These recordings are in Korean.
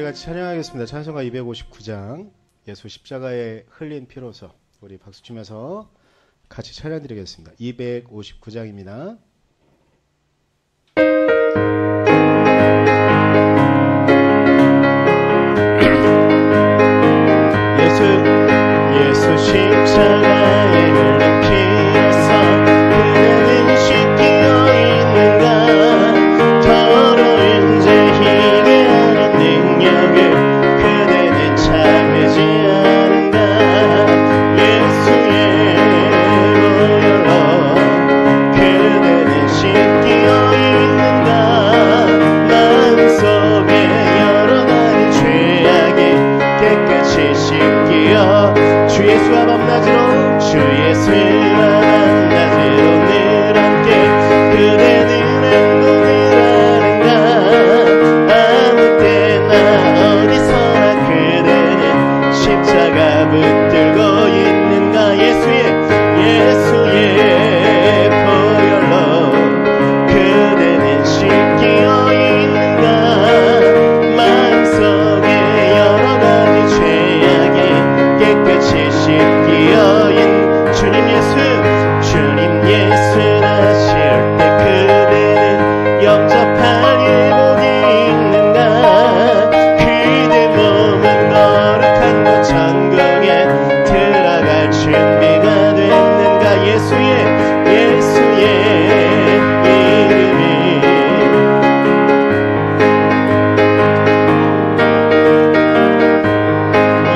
같이 찬양하겠습니다. 찬송가 259장 예수 십자가에 흘린 피로서 우리 박수 치면서 같이 찬양 드리겠습니다. 259장입니다. 예수 십자가에 흘린 피로서 그대는 씻기어 있는가 더러운 죄 희게 하는 능력을 그대는 참으지 않은가 예수의 보혈로 그대는 씻기어 있는가 마음속에 여러 가지 죄악이 깨끗이 씻기어 주 예수와 밤낮으로 주 예수와 밤낮으로 늘 함께 그대는 행동을 하는가 아무 때나 어디서나 그대는 십자가 붙들고 있는가 예수의 보혈로 그대는 씻기어 있는가 마음속에 여러 가지 죄악이 깨끗이 씻기어 있는 주님 예수 나실 때 그대는 영접할 일복이 있는가 그대 몸은 거룩한 것 천국에 들어갈 준비가 됐는가 예수의 이름이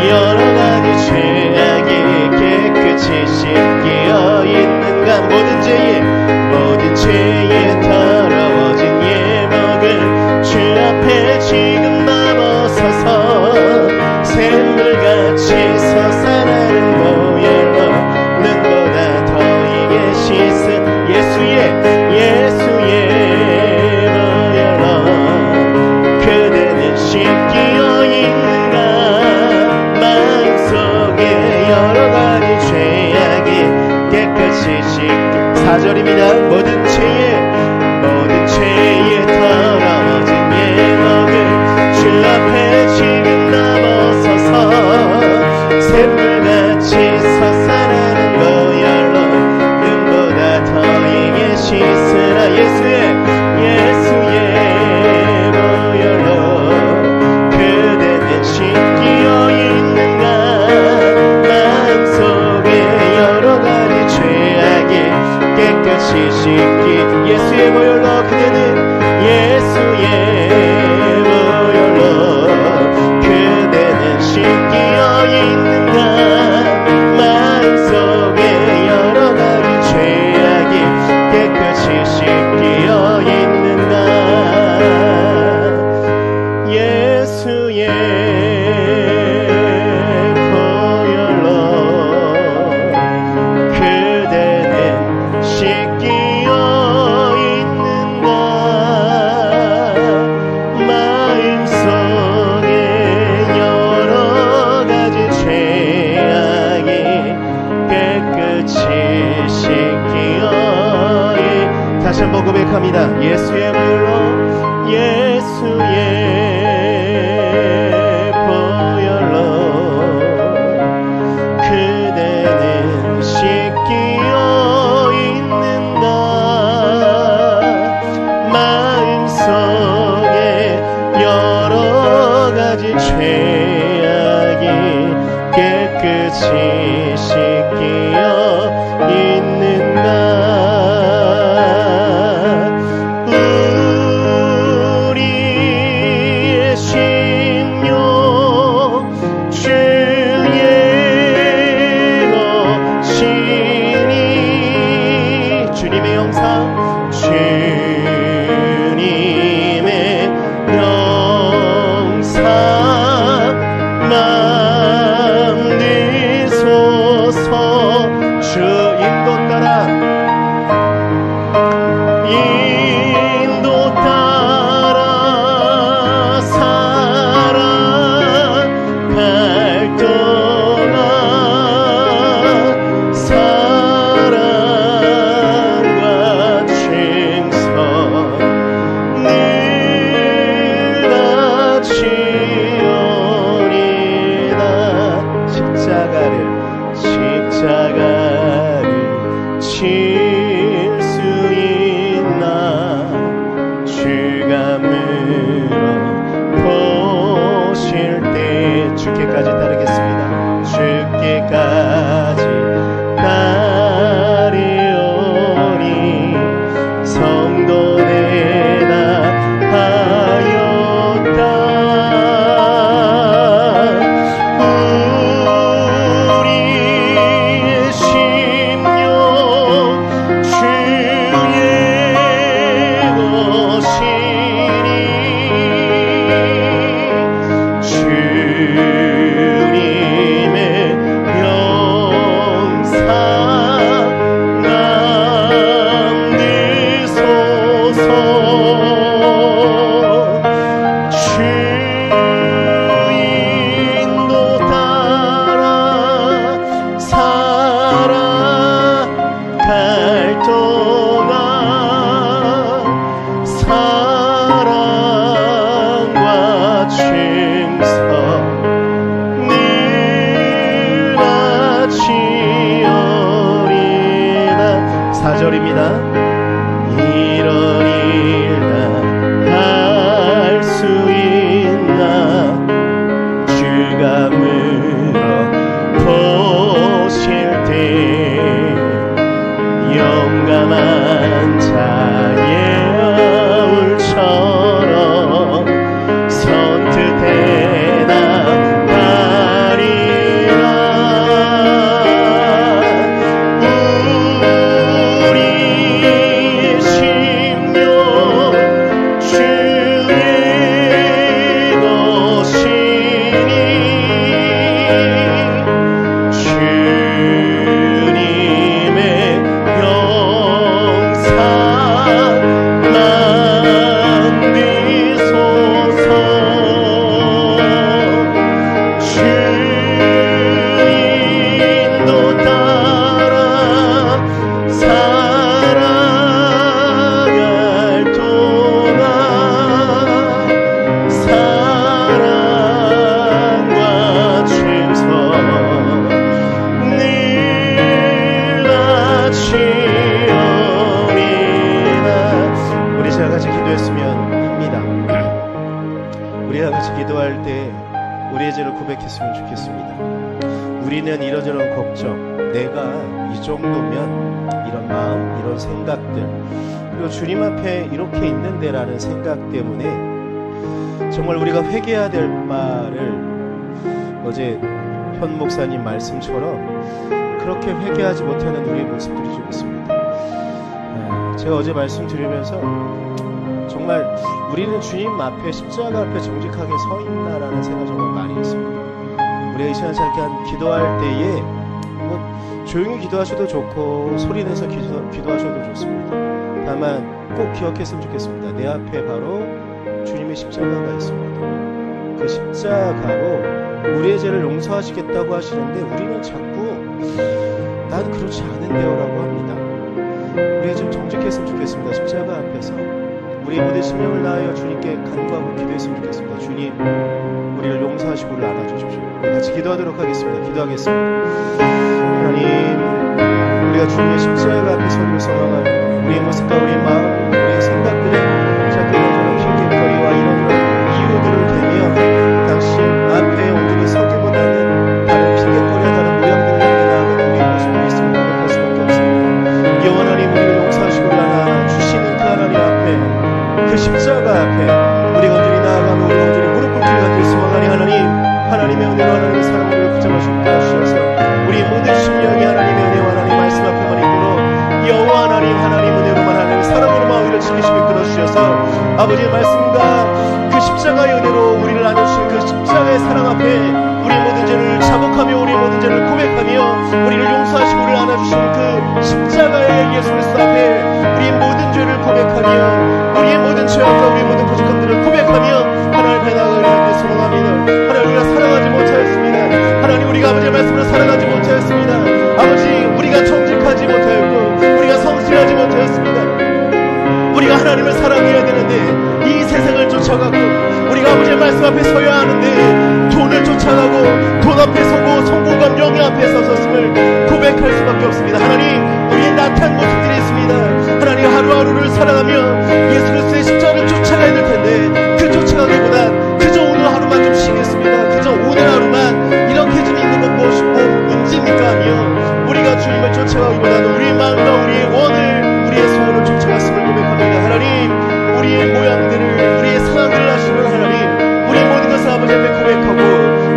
여러 가지 죄악이 깨끗이 씻기어 있는가 모든 죄에 더러워진 예복을 주 앞에 지금 넘어서서 샘물같이 솟아나는 보혈로 눈보다 더 이게 씻은 예수의 보혈로 그대는 씻기어 있는가 마음속에 여러 가지 죄악이 깨끗이 씻기 4절입니다. 모든 죄에 더러워진 예복을 주 앞에 지금 넘어서서 샘물같이 솟아나는 보혈로 눈보다 더 이게 씻으라 예수의 보혈로 그대는 씻기어 있는가 마음속에 여러 가지 죄악이 깨끗이 씻기 예수의 보혈로 그대는 씻기어 있는가 마음속에 여러 가지 죄악이 깨끗이 씻기어 있는가 예수의 보혈로 그대는 씻기어 있는가 마음속에 여러 가지 죄악이 깨끗이 씻기어 다시 한번 고백합니다. 예수의 보혈로 그대는 씻기어 있는가 마음속에 여러 가지 죄악이 깨끗이 씻기어 있는가 우리의 심령 주의 것이니 주님의 영상 주님의 영상 맘 내 손 고백했으면 좋겠습니다. 우리는 이런저런 걱정, 내가 이 정도면 이런 마음, 이런 생각들, 그리고 주님 앞에 이렇게 있는데라는 생각 때문에 정말 우리가 회개해야 될 말을 어제 현 목사님 말씀처럼 그렇게 회개하지 못하는 우리의 모습들이 좀 있습니다. 제가 어제 말씀드리면서 정말 우리는 주님 앞에 십자가 앞에 정직하게 서 있나라는 생각 정말 많이 했습니다. 우리가 이 시간 짧게 한 기도할 때에 뭐 조용히 기도하셔도 좋고 소리 내서 기도하셔도 좋습니다. 다만 꼭 기억했으면 좋겠습니다. 내 앞에 바로 주님의 십자가가 있습니다. 그 십자가로 우리의 죄를 용서하시겠다고 하시는데 우리는 자꾸 난 그렇지 않은데요 라고 합니다. 우리가 좀 정직했으면 좋겠습니다. 십자가 앞에서 우리의 모든 심령을 다하여 주님께 간구하고 기도했으면 좋겠습니다. 주님, 우리를 용서하시고 우리를 안아주십시오. 같이 기도하도록 하겠습니다. 기도하겠습니다. 하나님, 우리가 주님의 십자가 앞에 서기를 선언하는 우리의 모습과 우리의 마음, 우리의 생각들에 자꾸 이런저런 핑계거리와 이런 이유들을 대며 당신 앞에 오늘이 서기보다는 다른 핑계거리와 다른 모양들을 나아가는 우리의 모습이 있음을 고백할 수밖에 없습니다. 여호와 하나님, 우리를 용서하시고 우리를 안아주시는 그 하나님 앞에, 그 십자가 앞에 우리가 온전히 나아가고 우리가 온전히 무릎 꿇기를 갖고 있음하니 하나님의 은혜로 하나님의 사랑으로 붙잡아주시고 주셔서 우리 모든 심령이 하나님의 은혜와 하나님 말씀 앞에만 있도록 여호와 하나님 은혜로만 하나님 사랑으로만 우리를 지키시고 이끌어주셔서 아버지의 말씀과 그 십자가의 은혜로 우리를 안아주신 그 십자가의 사랑 앞에 우리 모든 죄를 자복하며 우리 모든 죄를 고백하며 우리를 용서하시고 우리를 안아주신 그 십자가의 예수 그리스도 앞에 우리의 모든 죄를 고백하며 우리의 모든 죄악과 우리의 모든 부족함들을 고백하며 하나님 앞에 나아가기를 소망합니다. 하나님, 우리가 사랑하지 못하였습니다. 하나님, 우리가 아버지의 말씀으로 사랑하지 못하였습니다. 아버지, 우리가 정직하지 못하였고 우리가 성실하지 못하였습니다. 우리가 하나님을 사랑해야 되는데 이 세상을 쫓아가고 우리가 아버지의 말씀 앞에 서야 하는데 돈을 쫓아가고 돈 앞에 서고 성공과 명예 앞에 서섰음을 고백할 수밖에 없습니다. 하나님, 우리의 나태한 모습들이 있습니다. 하나님, 하루하루를 살아가며 예수 그리스도의 십자가를 쫓아가야 될 텐데 그 쫓아가기보다 그저 오늘 하루만 좀 쉬겠습니다. 그저 오늘 하루만 이렇게 좀 있는 건 무엇이고 문제입니까 하며 우리가 주님을 쫓아가기보다는 우리의 마음과 우리의 원을 우리의 소원을 쫓아갔음을 고백합니다. 하나님, 우리의 모양들을 우리의 상황들을 하시는 하나님, 우리의 모든 것을 아버지 앞에 고백하고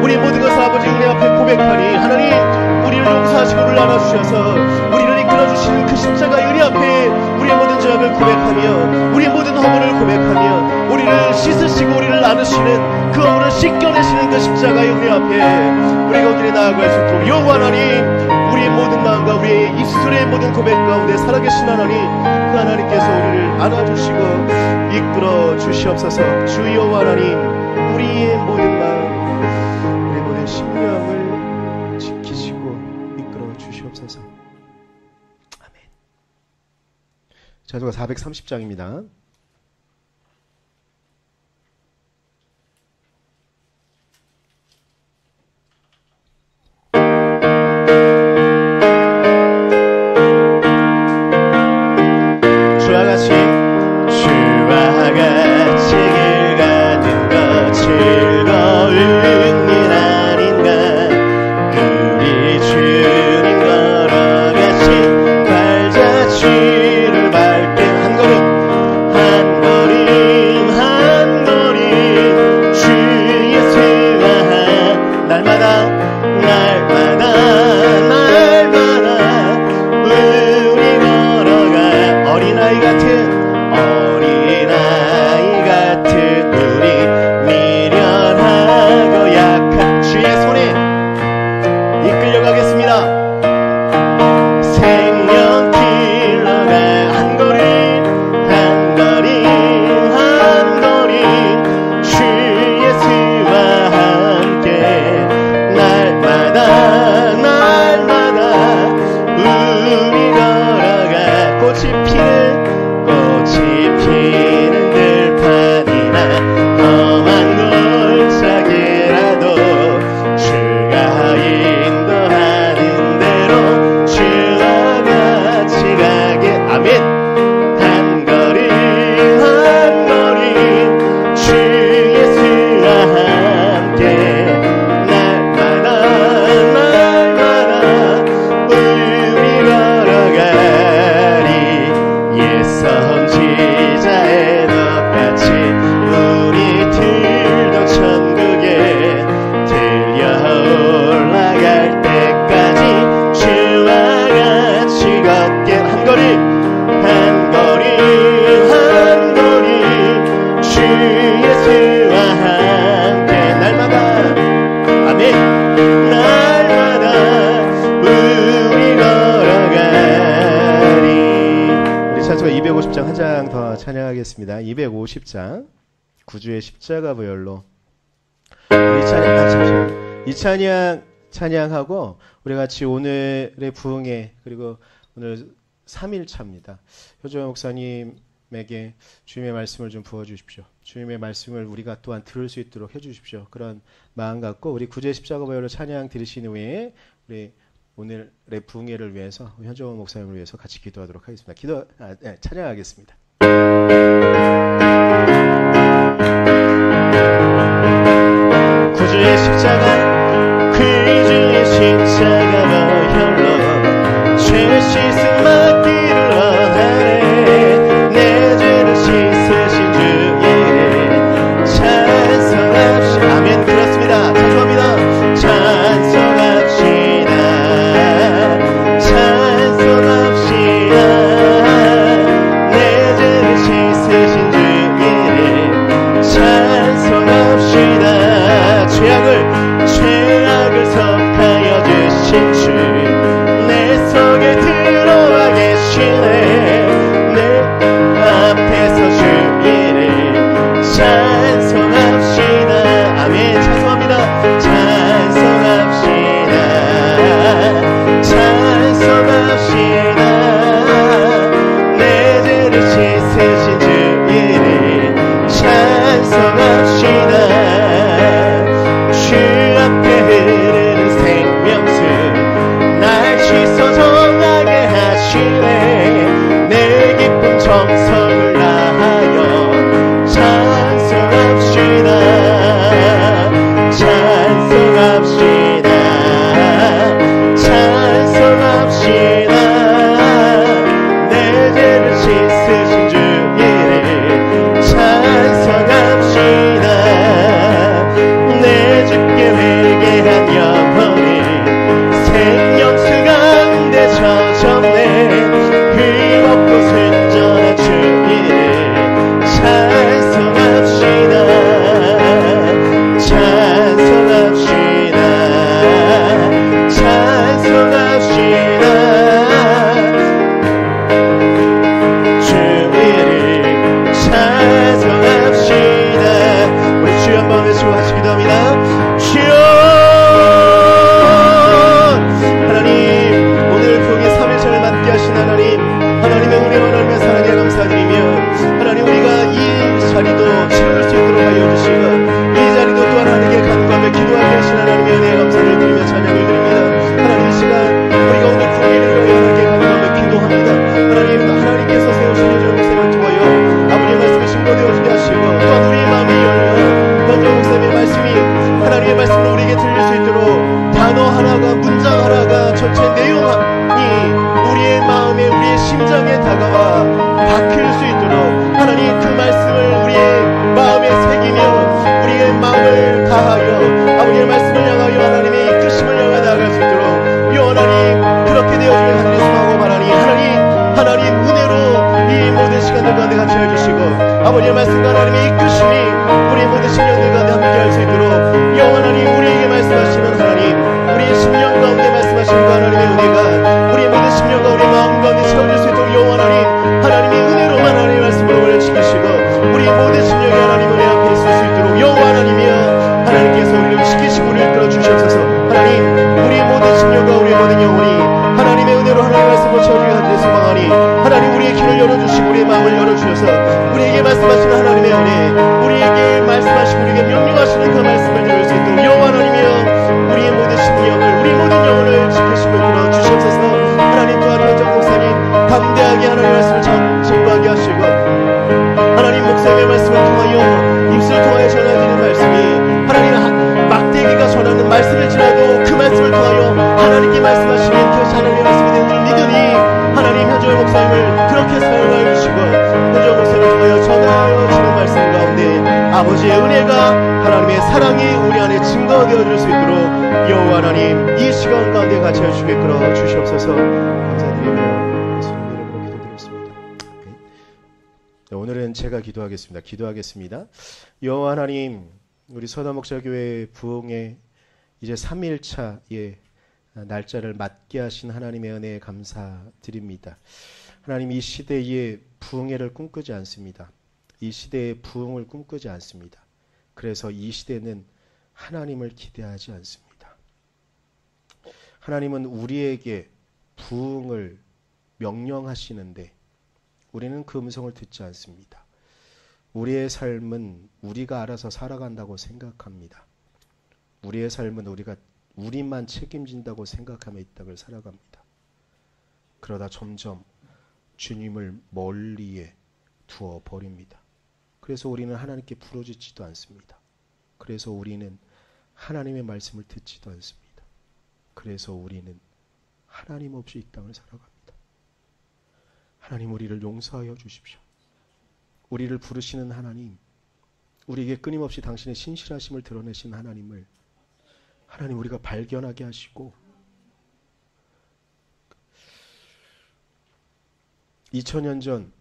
우리의 모든 것을 아버지 은혜 앞에 고백하니 하나님, 우리를 용서하시고 우리를 안아주셔서 우리를 이끌어주시는 그 십자가의 은혜 앞에 우리의 모든 죄악을 고백하며 우리의 모든 허물을 고백하며 우리를 씻으시고 우리를 안으시는 그 허물을 찢겨내시는 그 십자가의 은혜 앞에 우리가 온전히 나아갈 수 있도록 여호와 하나님, 우리의 모든 마음과 우리의 입술의 모든 고백 가운데 살아계신 하나님, 그 하나님께서 우리를 안아주시고 이끌어 주시옵소서. 주 여호와 하나님, 우리의 모든 마음, 우리의 모든 심령을 지키시고 이끌어 주시옵소서. 아멘. 자수가 430장입니다. 찬양하겠습니다. 250장 구주의 십자가 보혈로 이 찬양하고 우리 같이 오늘의 부흥회 그리고 오늘 3일차입니다. 효정 목사님에게 주님의 말씀을 좀 부어주십시오. 주님의 말씀을 우리가 또한 들을 수 있도록 해주십시오. 그런 마음 갖고 우리 구주의 십자가 보혈로 찬양 들으신 후에 우리 오늘의 부흥회를 위해서 현정원 목사님을 위해서 같이 기도하도록 하겠습니다. 찬양하겠습니다. 구주의 십자가 구주의 십자가 보혈로 죄 씻음 맡기를 원하네. 내 죄를 씻으신 주의 찬송합시다. 아멘. 그렇습니다. 찬송합니다. 찬송합시다. 찬송합시다. 죄악을 속하여 주신 주 내 속에 들어와 계시네. 내 앞에서 주의를 찬송합시다. 아멘. 찬송합니다. 찬송합시다. 찬송합시다. 내 죄를 씻으신 주의를 찬송합시다. 흐르는 생명수 날 씻어 정하게 하시네. 내 기쁨 정성을 다하여 찬송합시다. 찬송합시다. 찬송합시다. 내 죄를 씻으신 주 이름 찬송합시다. 현정 목사님의 말씀이 하나님의 말씀으로 우리에게 들릴 수 있도록 단어 하나가 문장 하나가 전체 내용이 우리의 마음에 우리의 심장에 다가와 박힐 수 있도록 하나님 그 말씀을 우리의 마음에 새기며 우리의 마음을 다하여 아버지의 말씀을 향하여 하나님의 이끄심을 향해 나아갈 수 있도록 하나님 그렇게 되어주길 하나님 소망하고 바라니 하나님 은혜로 이 모든 시간들 가운데 같이 해주시고 아버지의 말씀과 하나님의 이끄심이 우리 모든 심령들 가운데 함께 할 수 있도록 하나님 우리에게 말씀하시는 하나님 우리의 심령 가운데 말씀하시는 그 하나님의 은혜가 우리의 모든 심령과 우리 마음 가운데 채워질 수 있도록 하나님의 은혜로만 하나님의 말씀으로 우리를 지키시고 우리 모든 심령이 하나님 은혜 앞에 있을 수 있도록 하나님이여 하나님께서 우리를 지키시고 우리를 이끌어 주시옵소서. 하나님 우리 모든 심령과 우리 모든 영혼이 하나님의 은혜로 하나님의 말씀을 채워주게 하시는 소망하니 하나님 우리의 귀를 열어주시고 우리의 마음을 열어주셔서 우리에게 말씀하시는 하나님의 은혜 우리에게 말씀하시고 우리에게 명령하시는 그 말씀을 들을 수 있도록 하나님이여 우리의 모든 심령을 우리 모든 영혼을 지키시고 이끌어 주시옵소서. 하나님 또한 현정 목사님 담대하게 하나님의 말씀을 전부하게 하시고 하나님 목사님의 말씀을 통하여 입술을 통하여 전해지는 말씀이 하나님 막대기가 전하는 말씀일지라도 그 말씀을 통하여 하나님께 말씀하시는 그것이 하나님의 말씀이 되는 줄 믿으니 하나님 현정 목사님을 그렇게 사용하여 주시고 현정 목사님을 통하여 전하여 주는 말씀 가운데 아버지의 은혜가 하나님의 사랑이 우리 안에 증거되어 줄 수 있도록 여호와 하나님 이 시간 가운데 같이 해주시고 이끌어 주시옵소서. 감사드리며 예수님 이름으로 기도드렸습니다. 오늘은 제가 기도하겠습니다. 여호와 하나님 우리 서담목자교회 부흥의 이제 3일차의 날짜를 맞게 하신 하나님의 은혜에 감사드립니다. 하나님 이 시대에 부흥회를 꿈꾸지 않습니다. 이 시대에 부흥을 꿈꾸지 않습니다. 그래서 이 시대는 하나님을 기대하지 않습니다. 하나님은 우리에게 부흥을 명령하시는데 우리는 그 음성을 듣지 않습니다. 우리의 삶은 우리가 알아서 살아간다고 생각합니다. 우리의 삶은 우리만 책임진다고 생각하며 이 땅을 살아갑니다. 그러다 점점 주님을 멀리에 두어 버립니다. 그래서 우리는 하나님께 부르짖지도 않습니다. 그래서 우리는 하나님의 말씀을 듣지도 않습니다. 그래서 우리는 하나님 없이 이 땅을 살아갑니다. 하나님 우리를 용서하여 주십시오. 우리를 부르시는 하나님, 우리에게 끊임없이 당신의 신실하심을 드러내신 하나님을 하나님 우리가 발견하게 하시고 2000년 전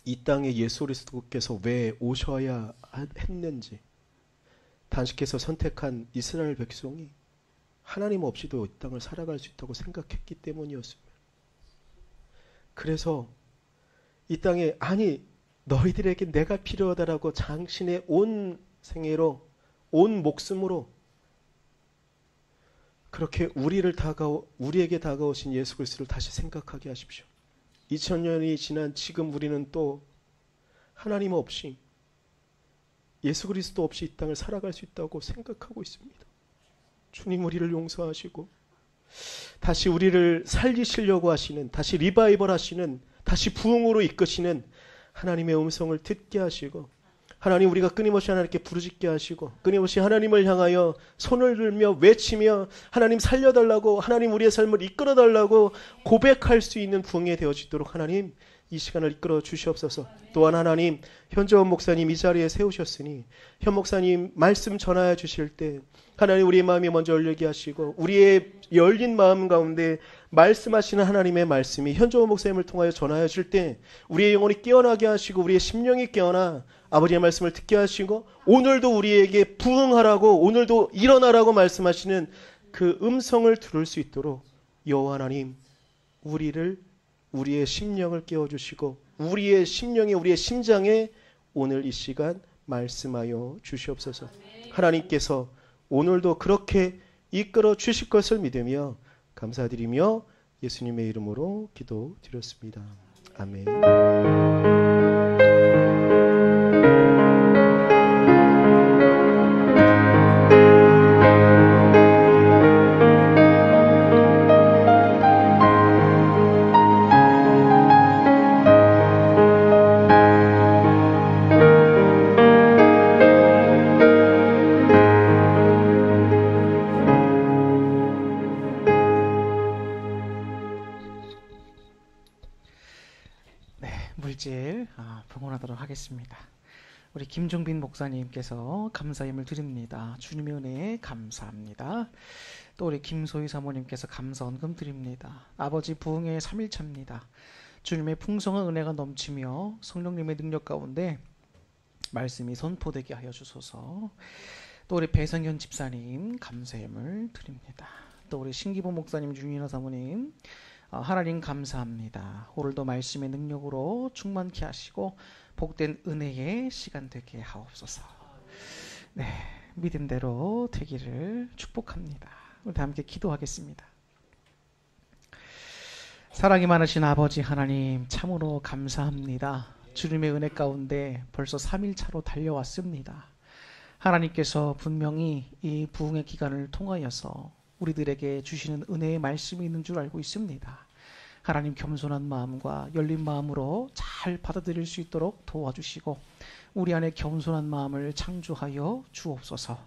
이 땅에 예수 그리스도께서 왜 오셔야 했는지 단식해서 선택한 이스라엘 백성이 하나님 없이도 이 땅을 살아갈 수 있다고 생각했기 때문이었습니다. 그래서 이 땅에 너희들에게 내가 필요하다라고 당신의 온 생애로 온 목숨으로 그렇게 우리에게 다가오신 예수 그리스도를 다시 생각하게 하십시오. 2000년이 지난 지금 우리는 또 하나님 없이 예수 그리스도 없이 이 땅을 살아갈 수 있다고 생각하고 있습니다. 주님 우리를 용서하시고 다시 우리를 살리시려고 하시는, 다시 리바이벌 하시는, 다시 부흥으로 이끄시는 하나님의 음성을 듣게 하시고 하나님 우리가 끊임없이 하나님께 부르짖게 하시고 끊임없이 하나님을 향하여 손을 들며 외치며 하나님 살려달라고 하나님 우리의 삶을 이끌어달라고 고백할 수 있는 부흥이 되어지도록 하나님 이 시간을 이끌어 주시옵소서. 또한 하나님 현재원 목사님 이 자리에 세우셨으니 현 목사님 말씀 전하여 주실 때 하나님 우리의 마음이 먼저 열리게 하시고 우리의 열린 마음 가운데 말씀하시는 하나님의 말씀이 현재원 목사님을 통하여 전하여 줄 때 우리의 영혼이 깨어나게 하시고 우리의 심령이 깨어나 아버지의 말씀을 듣게 하시고 오늘도 우리에게 부흥하라고 오늘도 일어나라고 말씀하시는 그 음성을 들을 수 있도록 여호와 하나님 우리의 심령을 깨워주시고 우리의 심령에 우리의 심장에 오늘 이 시간 말씀하여 주시옵소서. 하나님께서 오늘도 그렇게 이끌어 주실 것을 믿으며 감사드리며 예수님의 이름으로 기도드렸습니다. 아멘. 우리 김종빈 목사님께서 감사임을 드립니다. 주님의 은혜에 감사합니다. 또 우리 김소희 사모님께서 감사 헌금 드립니다. 아버지 부흥의 3일차입니다. 주님의 풍성한 은혜가 넘치며 성령님의 능력 가운데 말씀이 선포되게 하여 주소서. 또 우리 배성현 집사님 감사임을 드립니다. 또 우리 신기보 목사님, 윤이나 사모님 하나님 감사합니다. 오늘도 말씀의 능력으로 충만케 하시고 복된 은혜의 시간 되게 하옵소서. 네, 믿음대로 되기를 축복합니다. 우리 다 함께 기도하겠습니다. 사랑이 많으신 아버지 하나님 참으로 감사합니다. 주님의 은혜 가운데 벌써 3일차로 달려왔습니다. 하나님께서 분명히 이 부흥의 기간을 통하여서 우리들에게 주시는 은혜의 말씀이 있는 줄 알고 있습니다. 하나님 겸손한 마음과 열린 마음으로 잘 받아들일 수 있도록 도와주시고 우리 안에 겸손한 마음을 창조하여 주옵소서.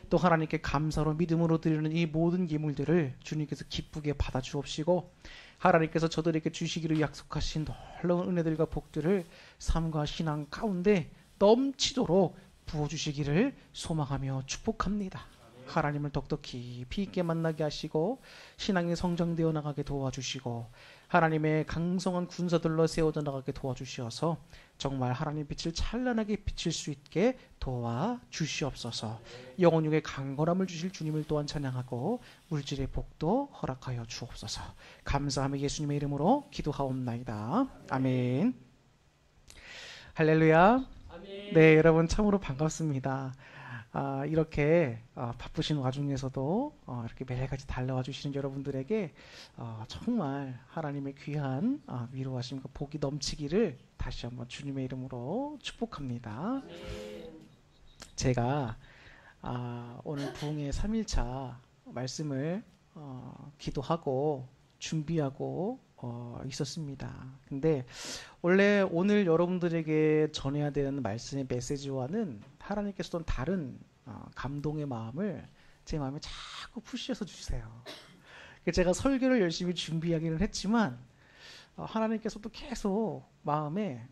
또 하나님께 감사로 믿음으로 드리는 이 모든 예물들을 주님께서 기쁘게 받아 주옵시고 하나님께서 저들에게 주시기를 약속하신 놀라운 은혜들과 복들을 삶과 신앙 가운데 넘치도록 부어주시기를 소망하며 축복합니다. 하나님을 더욱더 깊이 있게 만나게 하시고 신앙이 성장되어 나가게 도와주시고 하나님의 강성한 군사들로 세워져 나가게 도와주시어서 정말 하나님의 빛을 찬란하게 비칠 수 있게 도와주시옵소서. 영혼육의 강건함을 주실 주님을 또한 찬양하고 물질의 복도 허락하여 주옵소서. 감사하며 예수님의 이름으로 기도하옵나이다. 아멘. 할렐루야. 아멘. 네, 여러분 참으로 반갑습니다. 이렇게 바쁘신 와중에서도 이렇게 매일같이 달려와 주시는 여러분들에게 정말 하나님의 귀한 위로하심과 복이 넘치기를 다시 한번 주님의 이름으로 축복합니다. 제가 오늘 부흥의 3일차 말씀을 기도하고 준비하고 있었습니다. 근데 원래 오늘 여러분들에게 전해야 되는 말씀의 메시지와는 하나님께서 또 다른 감동의 마음을 제 마음에 자꾸 푸시해서 주세요. 제가 설교를 열심히 준비하기는 했지만 하나님께서도 계속 마음에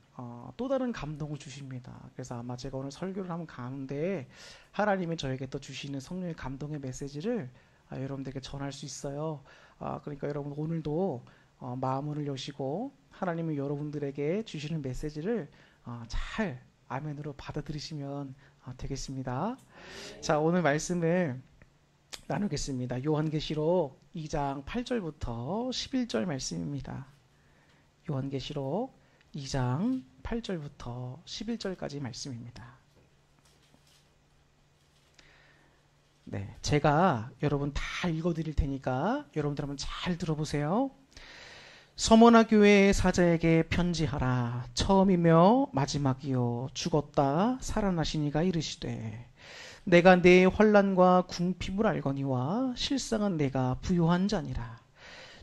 또 다른 감동을 주십니다. 그래서 아마 제가 오늘 설교를 하면 가운데 하나님이 저에게 또 주시는 성령의 감동의 메시지를 여러분들에게 전할 수 있어요. 그러니까 여러분 오늘도 마음을 여시고 하나님이 여러분들에게 주시는 메시지를 잘 아멘으로 받아들이시면 되겠습니다. 자, 오늘 말씀을 나누겠습니다. 요한계시록 2장 8절부터 11절 말씀입니다. 요한계시록 2장 8절부터 11절까지 말씀입니다. 네, 제가 여러분 다 읽어드릴 테니까 여러분들 한번 잘 들어보세요. 서머나 교회의 사자에게 편지하라. 처음이며 마지막이요 죽었다 살아나신 이가 이르시되 내가 내 환난과 궁핍을 알거니와 실상은 내가 부요한 자니라.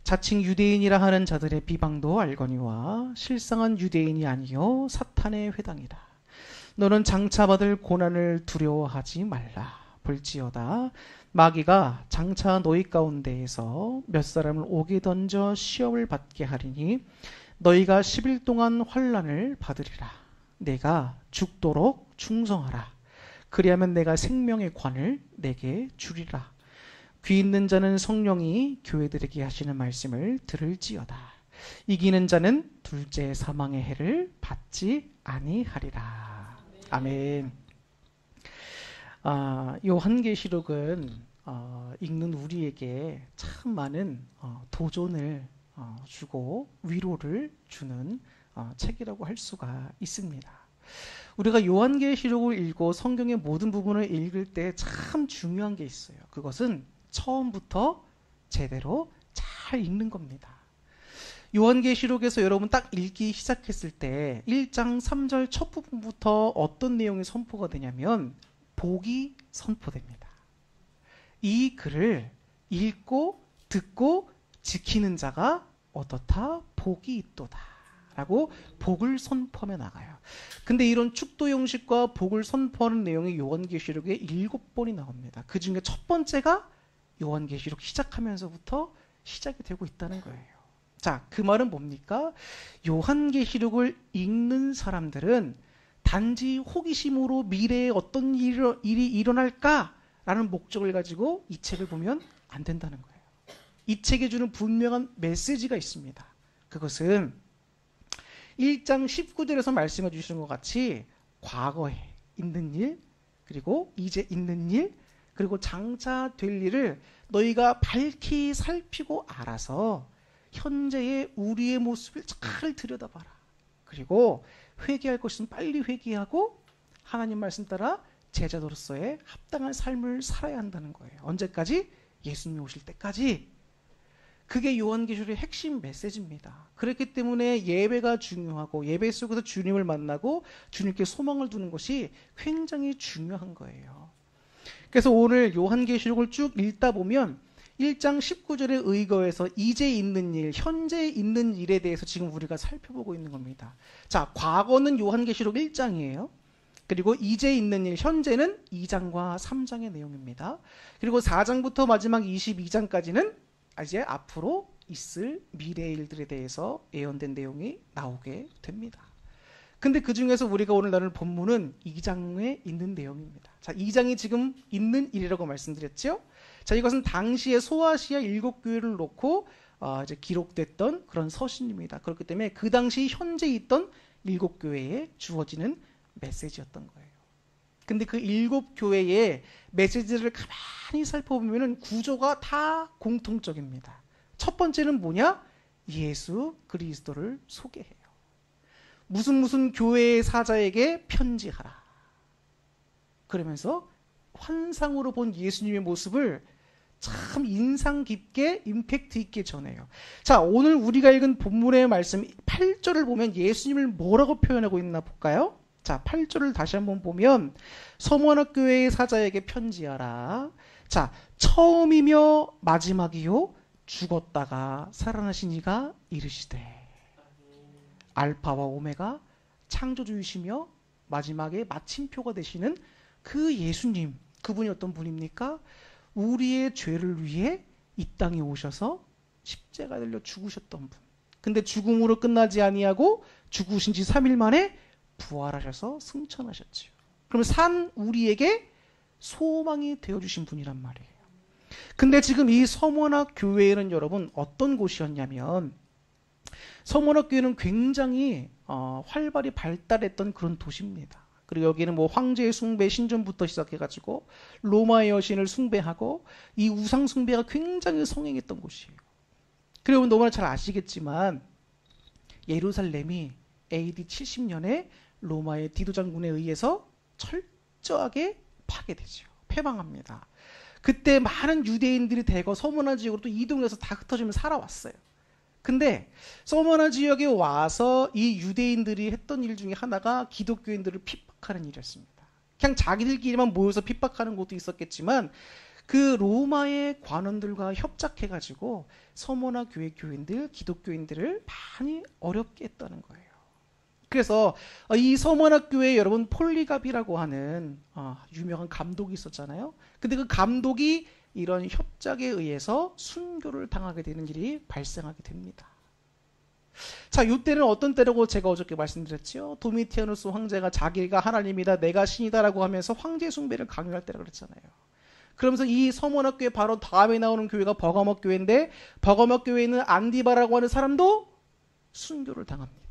자칭 유대인이라 하는 자들의 비방도 알거니와 실상은 유대인이 아니요 사탄의 회당이라. 너는 장차 받을 고난을 두려워하지 말라. 볼지어다 마귀가 장차 너희 가운데에서 몇 사람을 옥에 던져 시험을 받게 하리니 너희가 10일 동안 환난을 받으리라. 내가 죽도록 충성하라. 그리하면 내가 생명의 관을 내게 주리라. 귀 있는 자는 성령이 교회들에게 하시는 말씀을 들을지어다. 이기는 자는 둘째 사망의 해를 받지 아니하리라. 아멘. 요한계시록은 읽는 우리에게 참 많은 도전을 주고 위로를 주는 책이라고 할 수가 있습니다. 우리가 요한계시록을 읽고 성경의 모든 부분을 읽을 때 참 중요한 게 있어요. 그것은 처음부터 제대로 잘 읽는 겁니다. 요한계시록에서 여러분 딱 읽기 시작했을 때 1장 3절 첫 부분부터 어떤 내용이 선포가 되냐면 복이 선포됩니다. 이 글을 읽고 듣고 지키는 자가 어떻다? 복이 있도다 라고 복을 선포하며 나가요. 근데 이런 축도 형식과 복을 선포하는 내용이 요한계시록에 7번이 나옵니다. 그 중에 첫 번째가 요한계시록 시작하면서부터 시작이 되고 있다는 거예요. 자, 그 말은 뭡니까? 요한계시록을 읽는 사람들은 단지 호기심으로 미래에 어떤 일이 일어날까라는 목적을 가지고 이 책을 보면 안 된다는 거예요. 이 책에 주는 분명한 메시지가 있습니다. 그것은 1장 19절에서 말씀해 주시는 것 같이 과거에 있는 일, 그리고 이제 있는 일, 그리고 장차 될 일을 너희가 밝히 살피고 알아서 현재의 우리의 모습을 잘 들여다봐라. 그리고 회개할 것은 빨리 회개하고 하나님 말씀 따라 제자로서의 합당한 삶을 살아야 한다는 거예요. 언제까지? 예수님이 오실 때까지. 그게 요한계시록의 핵심 메시지입니다. 그렇기 때문에 예배가 중요하고 예배 속에서 주님을 만나고 주님께 소망을 두는 것이 굉장히 중요한 거예요. 그래서 오늘 요한계시록을 쭉 읽다 보면 1장 19절에 의거해서 이제 있는 일, 현재 있는 일에 대해서 지금 우리가 살펴보고 있는 겁니다. 자, 과거는 요한계시록 1장이에요. 그리고 이제 있는 일, 현재는 2장과 3장의 내용입니다. 그리고 4장부터 마지막 22장까지는 이제 앞으로 있을 미래의 일들에 대해서 예언된 내용이 나오게 됩니다. 근데 그 중에서 우리가 오늘 나눌 본문은 2장에 있는 내용입니다. 자, 2장이 지금 있는 일이라고 말씀드렸죠? 자, 이것은 당시에 소아시아 7교회를 놓고 이제 기록됐던 그런 서신입니다. 그렇기 때문에 그 당시 현재 있던 7교회에 주어지는 메시지였던 거예요. 근데 그 7교회의 메시지를 가만히 살펴보면 구조가 다 공통적입니다. 첫 번째는 뭐냐? 예수 그리스도를 소개해요. 무슨 교회의 사자에게 편지하라. 그러면서 환상으로 본 예수님의 모습을 참 인상 깊게 임팩트 있게 전해요. 자, 오늘 우리가 읽은 본문의 말씀 8절을 보면 예수님을 뭐라고 표현하고 있나 볼까요? 자, 8절을 다시 한번 보면 서머나 교회의 사자에게 편지하라. 자, 처음이며 마지막이요 죽었다가 살아나신 이가 이르시되 알파와 오메가 창조주이시며 마지막에 마침표가 되시는 그 예수님, 그분이 어떤 분입니까? 우리의 죄를 위해 이 땅에 오셔서 십자가에 달려 죽으셨던 분. 근데 죽음으로 끝나지 아니하고 죽으신 지 3일 만에 부활하셔서 승천하셨지요. 그럼 산 우리에게 소망이 되어주신 분이란 말이에요. 근데 지금 이 서머나 교회는 여러분 어떤 곳이었냐면 서머나 교회는 굉장히 활발히 발달했던 그런 도시입니다. 그리고 여기는 뭐 황제의 숭배 신전부터 시작해가지고 로마의 여신을 숭배하고 이 우상 숭배가 굉장히 성행했던 곳이에요. 그리고 너무나 잘 아시겠지만 예루살렘이 AD 70년에 로마의 디도 장군에 의해서 철저하게 파괴되죠. 패망합니다. 그때 많은 유대인들이 대거 서머나 지역으로 또 이동해서 다 흩어지면 살아왔어요. 근데 서머나 지역에 와서 이 유대인들이 했던 일 중에 하나가 기독교인들을 핍박하는 일이었습니다. 그냥 자기들끼리만 모여서 핍박하는 것도 있었겠지만 그 로마의 관원들과 협작해가지고 서머나 교회 교인들, 기독교인들을 많이 어렵게 했다는 거예요. 그래서 이 서머나 교회에 여러분 폴리갑이라고 하는 유명한 감독이 있었잖아요. 근데 그 감독이 이런 협작에 의해서 순교를 당하게 되는 일이 발생하게 됩니다. 자, 이때는 어떤 때라고 제가 어저께 말씀드렸죠. 도미티아누스 황제가 자기가 하나님이다, 내가 신이다라고 하면서 황제 숭배를 강요할 때라고 그랬잖아요. 그러면서 이 서머나 교회 바로 다음에 나오는 교회가 버가모 교회인데 버가모 교회에 있는 안디바라고 하는 사람도 순교를 당합니다.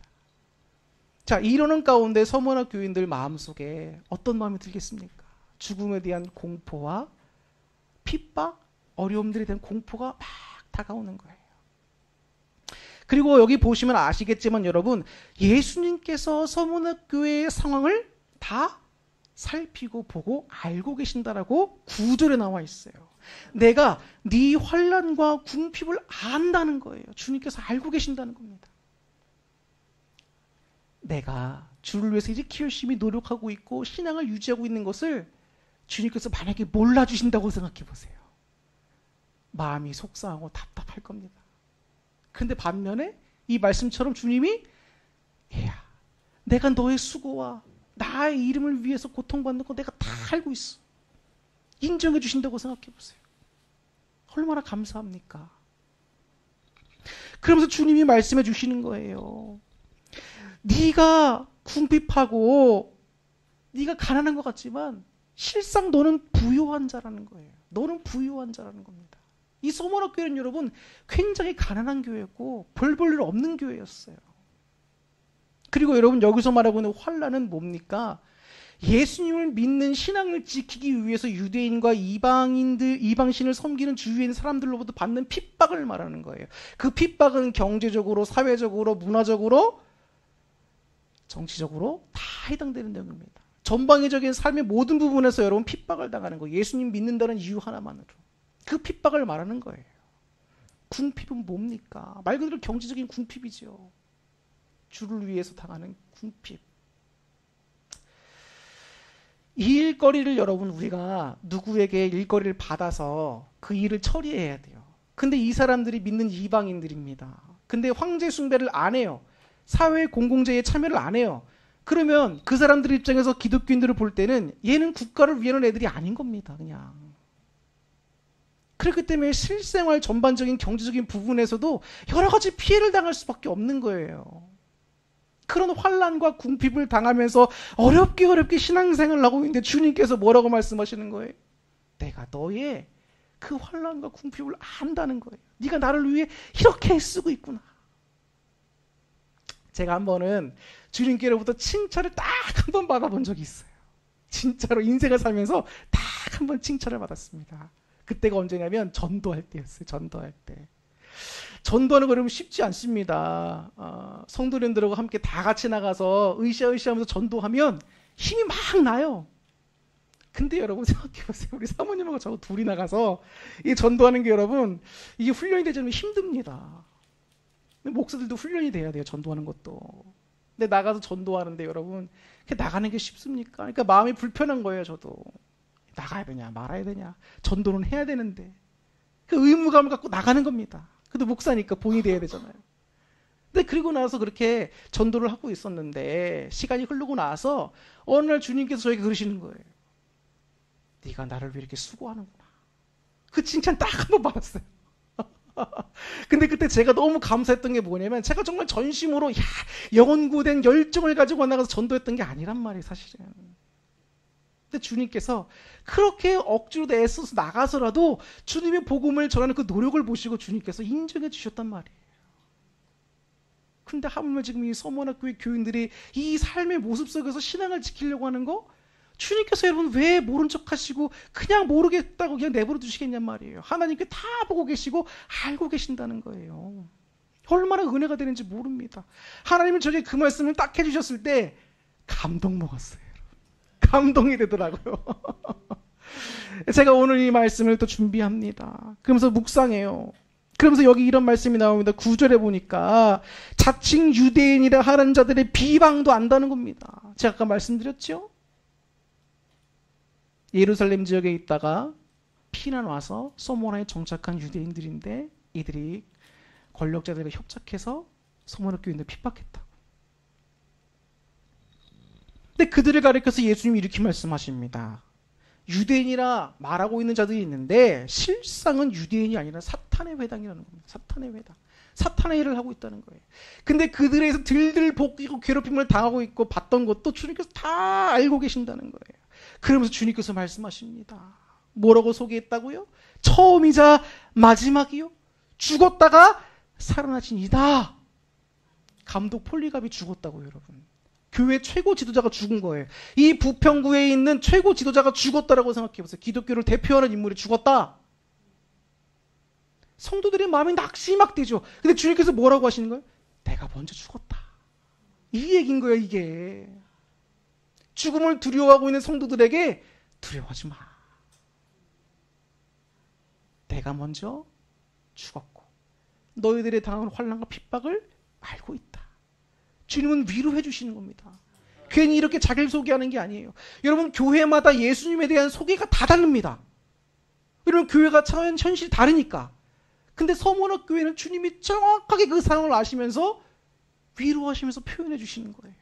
자, 이러는 가운데 서머나 교인들 마음속에 어떤 마음이 들겠습니까? 죽음에 대한 공포와 핍박, 어려움들에 대한 공포가 막 다가오는 거예요. 그리고 여기 보시면 아시겠지만 여러분, 예수님께서 서머나 교회의 상황을 다 살피고 보고 알고 계신다라고 9절에 나와 있어요. 내가 네 환난과 궁핍을 안다는 거예요. 주님께서 알고 계신다는 겁니다. 내가 주를 위해서 이렇게 열심히 노력하고 있고 신앙을 유지하고 있는 것을 주님께서 만약에 몰라주신다고 생각해 보세요. 마음이 속상하고 답답할 겁니다. 그런데 반면에 이 말씀처럼 주님이 얘야, 내가 너의 수고와 나의 이름을 위해서 고통받는 거 내가 다 알고 있어. 인정해 주신다고 생각해 보세요. 얼마나 감사합니까? 그러면서 주님이 말씀해 주시는 거예요. 네가 궁핍하고 네가 가난한 것 같지만 실상 너는 부유한 자라는 거예요. 너는 부유한 자라는 겁니다. 이 서머너 교회는 여러분 굉장히 가난한 교회였고 별 볼 일 없는 교회였어요. 그리고 여러분 여기서 말하고 있는 환난은 뭡니까? 예수님을 믿는 신앙을 지키기 위해서 유대인과 이방신을 섬기는 주위에 있는 사람들로부터 받는 핍박을 말하는 거예요. 그 핍박은 경제적으로, 사회적으로, 문화적으로, 정치적으로 다 해당되는 내용입니다. 전방위적인 삶의 모든 부분에서 여러분 핍박을 당하는 거예요. 예수님 믿는다는 이유 하나만으로. 그 핍박을 말하는 거예요. 궁핍은 뭡니까? 말 그대로 경제적인 궁핍이죠. 주를 위해서 당하는 궁핍. 이 일거리를 여러분 우리가 누구에게 일거리를 받아서 그 일을 처리해야 돼요. 근데 이 사람들이 믿는 이방인들입니다. 근데 황제 숭배를 안 해요. 사회 공공재에 참여를 안 해요. 그러면 그 사람들 입장에서 기독교인들을 볼 때는 얘는 국가를 위하는 애들이 아닌 겁니다. 그냥. 그렇기 때문에 실생활 전반적인 경제적인 부분에서도 여러 가지 피해를 당할 수밖에 없는 거예요. 그런 환난과 궁핍을 당하면서 어렵게 신앙생활을 하고 있는데 주님께서 뭐라고 말씀하시는 거예요? 내가 너의 그 환난과 궁핍을 안다는 거예요. 네가 나를 위해 이렇게 애쓰고 있구나. 제가 한 번은 주님께로부터 칭찬을 딱 한 번 받아본 적이 있어요. 진짜로 인생을 살면서 딱 한 번 칭찬을 받았습니다. 그때가 언제냐면 전도할 때였어요. 전도할 때. 전도하는 거 여러분 쉽지 않습니다. 성도님들하고 함께 다 같이 나가서 으쌰으쌰하면서 전도하면 힘이 막 나요. 근데 여러분 생각해보세요. 우리 사모님하고 저 둘이 나가서 이 전도하는 게 여러분 이게 훈련이 되자면 힘듭니다. 목사들도 훈련이 돼야 돼요. 전도하는 것도. 근데 나가서 전도하는데 여러분 나가는 게 쉽습니까? 그러니까 마음이 불편한 거예요. 저도. 나가야 되냐 말아야 되냐. 전도는 해야 되는데 그 의무감을 갖고 나가는 겁니다. 근데 목사니까 본이 돼야 되잖아요. 근데 그리고 나서 그렇게 전도를 하고 있었는데 시간이 흐르고 나서 어느 날 주님께서 저에게 그러시는 거예요. 네가 나를 위해 이렇게 수고하는구나. 그 칭찬 딱 한 번 받았어요. 근데 그때 제가 너무 감사했던 게 뭐냐면 제가 정말 전심으로 영혼구된 열정을 가지고 나가서 전도했던 게 아니란 말이에요. 사실은. 근데 주님께서 그렇게 억지로 애써서 나가서라도 주님의 복음을 전하는 그 노력을 보시고 주님께서 인정해 주셨단 말이에요. 근데 하물며 지금 이 서머너교회 교인들이 이 삶의 모습 속에서 신앙을 지키려고 하는 거 주님께서 여러분 왜 모른 척 하시고 그냥 모르겠다고 그냥 내버려 두시겠냔 말이에요. 하나님께 다 보고 계시고 알고 계신다는 거예요. 얼마나 은혜가 되는지 모릅니다. 하나님은 저에게 그 말씀을 딱 해주셨을 때 감동 먹었어요. 감동이 되더라고요. 제가 오늘 이 말씀을 또 준비합니다. 그러면서 묵상해요. 그러면서 여기 이런 말씀이 나옵니다. 9절에 보니까 자칭 유대인이라 하는 자들의 비방도 안다는 겁니다. 제가 아까 말씀드렸죠? 예루살렘 지역에 있다가 피난 와서 서머나에 정착한 유대인들인데 이들이 권력자들과 협작해서 서머나 교인들 핍박했다고. 근데 그들을 가리켜서 예수님이 이렇게 말씀하십니다. 유대인이라 말하고 있는 자들이 있는데 실상은 유대인이 아니라 사탄의 회당이라는 겁니다. 사탄의 회당. 사탄의 일을 하고 있다는 거예요. 근데 그들에서 들들 볶이고 괴롭힘을 당하고 있고 봤던 것도 주님께서 다 알고 계신다는 거예요. 그러면서 주님께서 말씀하십니다. 뭐라고 소개했다고요? 처음이자 마지막이요. 죽었다가 살아나신 이다. 감독 폴리갑이 죽었다고요, 여러분. 교회 최고 지도자가 죽은 거예요. 이 부평구에 있는 최고 지도자가 죽었다라고 생각해보세요. 기독교를 대표하는 인물이 죽었다. 성도들의 마음이 낙심막되죠. 근데 주님께서 뭐라고 하시는 거예요? 내가 먼저 죽었다. 이 얘기인 거예요, 이게. 죽음을 두려워하고 있는 성도들에게 두려워하지 마. 내가 먼저 죽었고 너희들의 당한 환난과 핍박을 알고 있다. 주님은 위로해 주시는 겁니다. 괜히 이렇게 자기를 소개하는 게 아니에요. 여러분 교회마다 예수님에 대한 소개가 다 다릅니다. 여러분 교회가 처한 현실이 다르니까. 근데 서머너 교회는 주님이 정확하게 그 상황을 아시면서 위로하시면서 표현해 주시는 거예요.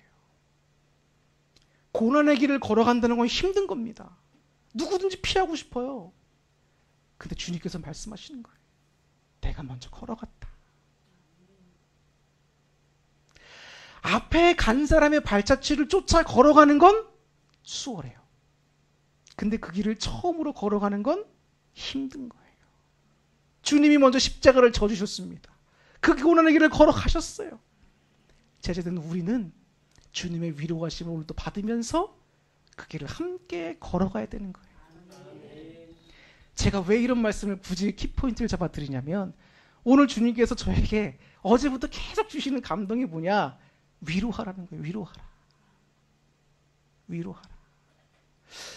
고난의 길을 걸어간다는 건 힘든 겁니다. 누구든지 피하고 싶어요. 근데 주님께서 말씀하시는 거예요. 내가 먼저 걸어갔다. 앞에 간 사람의 발자취를 쫓아 걸어가는 건 수월해요. 근데 그 길을 처음으로 걸어가는 건 힘든 거예요. 주님이 먼저 십자가를 져주셨습니다. 그 고난의 길을 걸어가셨어요. 제자된 우리는 주님의 위로하심을 오늘도 받으면서 그 길을 함께 걸어가야 되는 거예요. 제가 왜 이런 말씀을 굳이 키포인트를 잡아드리냐면 오늘 주님께서 저에게 어제부터 계속 주시는 감동이 뭐냐? 위로하라는 거예요. 위로하라.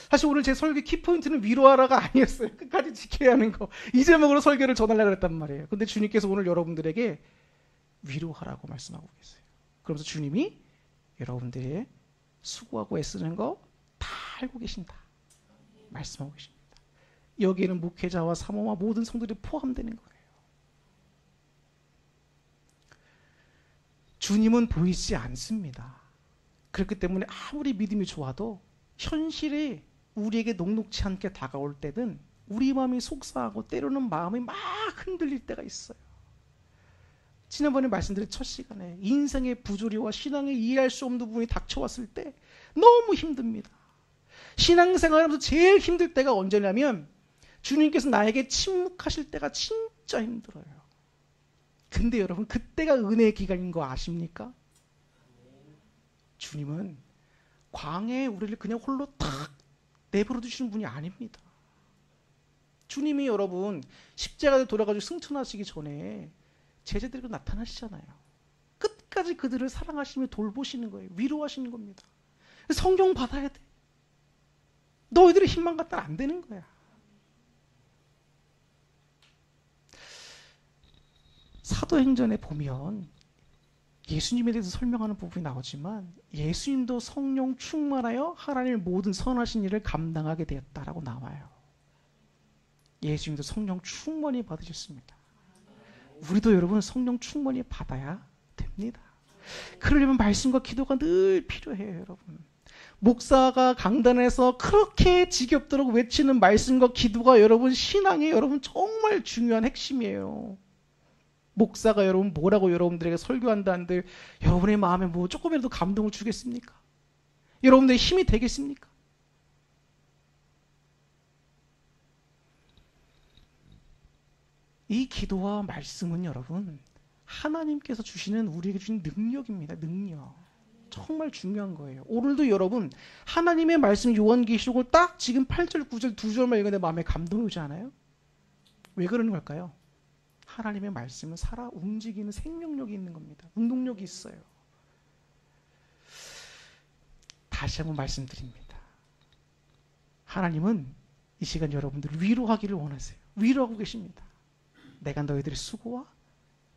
사실 오늘 제 설교 키포인트는 위로하라가 아니었어요. 끝까지 지켜야 하는 거. 이 제목으로 설교를 전하려고 했단 말이에요. 근데 주님께서 오늘 여러분들에게 위로하라고 말씀하고 계세요. 그러면서 주님이 여러분들의 수고하고 애쓰는 거 다 알고 계신다. 말씀하고 계십니다. 여기에는 목회자와 사모와 모든 성도들이 포함되는 거예요. 주님은 보이지 않습니다. 그렇기 때문에 아무리 믿음이 좋아도 현실이 우리에게 녹록지 않게 다가올 때는 우리 마음이 속상하고 때로는 마음이 막 흔들릴 때가 있어요. 지난번에 말씀드린 첫 시간에 인생의 부조리와 신앙의 이해할 수 없는 부분이 닥쳐왔을 때 너무 힘듭니다. 신앙생활하면서 제일 힘들 때가 언제냐면 주님께서 나에게 침묵하실 때가 진짜 힘들어요. 근데 여러분 그때가 은혜의 기간인 거 아십니까? 주님은 광야에 우리를 그냥 홀로 탁 내버려 두시는 분이 아닙니다. 주님이 여러분 십자가에 돌아가지고 승천하시기 전에 제자들에게 나타나시잖아요. 끝까지 그들을 사랑하시며 돌보시는 거예요. 위로하시는 겁니다. 성경 받아야 돼. 너희들의 힘만 갖다는 안 되는 거야. 사도행전에 보면 예수님에 대해서 설명하는 부분이 나오지만 예수님도 성령 충만하여 하나님의 모든 선하신 일을 감당하게 되었다라고 나와요. 예수님도 성령 충만히 받으셨습니다. 우리도 여러분 성령 충만히 받아야 됩니다. 그러려면 말씀과 기도가 늘 필요해요, 여러분. 목사가 강단에서 그렇게 지겹도록 외치는 말씀과 기도가 여러분 신앙에 여러분 정말 중요한 핵심이에요. 목사가 여러분 뭐라고 여러분들에게 설교한다 한들 여러분의 마음에 뭐 조금이라도 감동을 주겠습니까? 여러분들의 힘이 되겠습니까? 이 기도와 말씀은 여러분 하나님께서 주시는 우리에게 주신 능력입니다. 능력. 정말 중요한 거예요. 오늘도 여러분 하나님의 말씀 요한계시록을 딱 지금 8절 9절 두 절만 읽는데 마음에 감동이 오지 않아요? 왜 그러는 걸까요? 하나님의 말씀은 살아 움직이는 생명력이 있는 겁니다. 운동력이 있어요. 다시 한번 말씀드립니다. 하나님은 이 시간 여러분들을 위로하기를 원하세요. 위로하고 계십니다. 내가 너희들의 수고와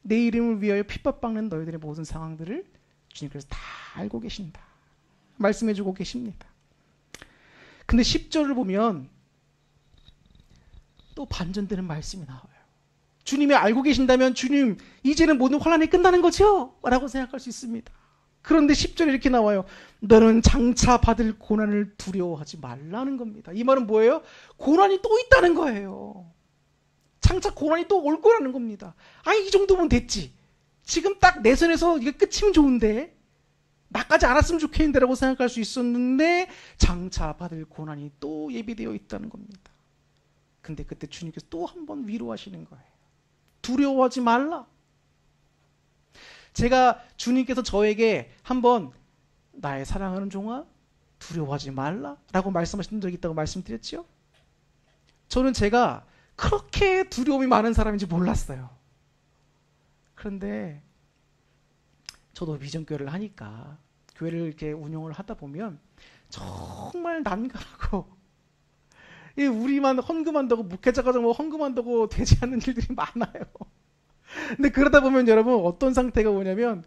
내 이름을 위하여 핍박받는 너희들의 모든 상황들을 주님께서 다 알고 계신다. 말씀해주고 계십니다. 근데 10절을 보면 또 반전되는 말씀이 나와요. 주님이 알고 계신다면 주님 이제는 모든 환난이 끝나는 거죠? 라고 생각할 수 있습니다. 그런데 10절에 이렇게 나와요. 너는 장차 받을 고난을 두려워하지 말라는 겁니다. 이 말은 뭐예요? 고난이 또 있다는 거예요. 장차 고난이 또 올 거라는 겁니다. 아니 이 정도면 됐지. 지금 딱 내 손에서 이게 끝이면 좋은데 나까지 알았으면 좋겠는데 라고 생각할 수 있었는데 장차 받을 고난이 또 예비되어 있다는 겁니다. 근데 그때 주님께서 또 한 번 위로하시는 거예요. 두려워하지 말라. 제가 주님께서 저에게 한번 나의 사랑하는 종아 두려워하지 말라 라고 말씀하신 적이 있다고 말씀드렸죠. 저는 제가 그렇게 두려움이 많은 사람인지 몰랐어요. 그런데 저도 비전교회를 하니까 교회를 이렇게 운영을 하다 보면 정말 난감하고 우리만 헌금한다고 목회자가 정말 헌금한다고 되지 않는 일들이 많아요. 근데 그러다 보면 여러분 어떤 상태가 오냐면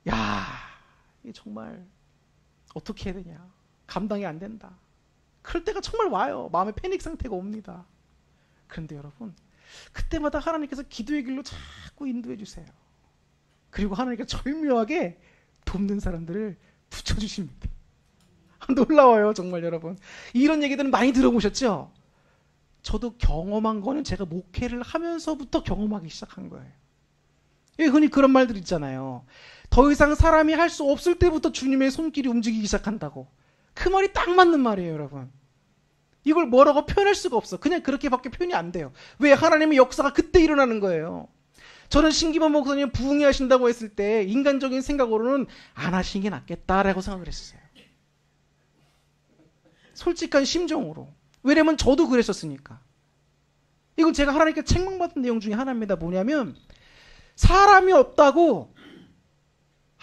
야, 이게 정말 어떻게 해야 되냐. 감당이 안 된다. 그럴 때가 정말 와요. 마음의 패닉 상태가 옵니다. 그런데 여러분 그때마다 하나님께서 기도의 길로 자꾸 인도해 주세요. 그리고 하나님께서 절묘하게 돕는 사람들을 붙여주십니다. 놀라워요 정말 여러분. 이런 얘기들은 많이 들어보셨죠? 저도 경험한 거는 제가 목회를 하면서부터 경험하기 시작한 거예요. 흔히 그런 말들 있잖아요. 더 이상 사람이 할 수 없을 때부터 주님의 손길이 움직이기 시작한다고. 그 말이 딱 맞는 말이에요, 여러분. 이걸 뭐라고 표현할 수가 없어. 그냥 그렇게밖에 표현이 안 돼요. 왜? 하나님의 역사가 그때 일어나는 거예요. 저는 신기범 목사님 부흥회 하신다고 했을 때 인간적인 생각으로는 안 하시는 게 낫겠다라고 생각을 했어요. 솔직한 심정으로. 왜냐면 저도 그랬었으니까. 이건 제가 하나님께 책망받은 내용 중에 하나입니다. 뭐냐면 사람이 없다고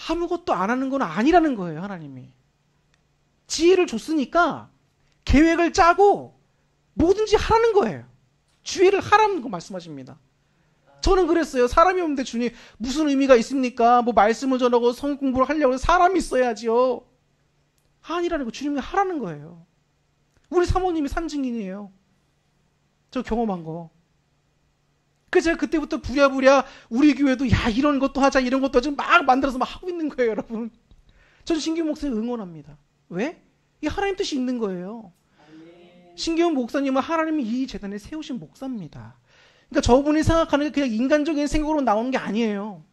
아무것도 안 하는 건 아니라는 거예요. 하나님이. 지혜를 줬으니까 계획을 짜고 뭐든지 하라는 거예요. 주의를 하라는 거 말씀하십니다. 저는 그랬어요. 사람이 없는데 주님 무슨 의미가 있습니까? 뭐 말씀을 전하고 성경 공부를 하려고 해서 사람이 있어야지요. 아니라는 거. 주님이 하라는 거예요. 우리 사모님이 산증인이에요. 저 경험한 거. 그래서 제가 그때부터 부랴부랴 우리 교회도 야 이런 것도 하자 이런 것도 하자 막 만들어서 막 하고 있는 거예요. 여러분. 전 신기훈 목사님 응원합니다. 왜? 이 하나님 뜻이 있는 거예요. 신기훈 목사님은 하나님이 이 재단에 세우신 목사입니다. 그러니까 저분이 생각하는 게 그냥 인간적인 생각으로 나오는 게 아니에요.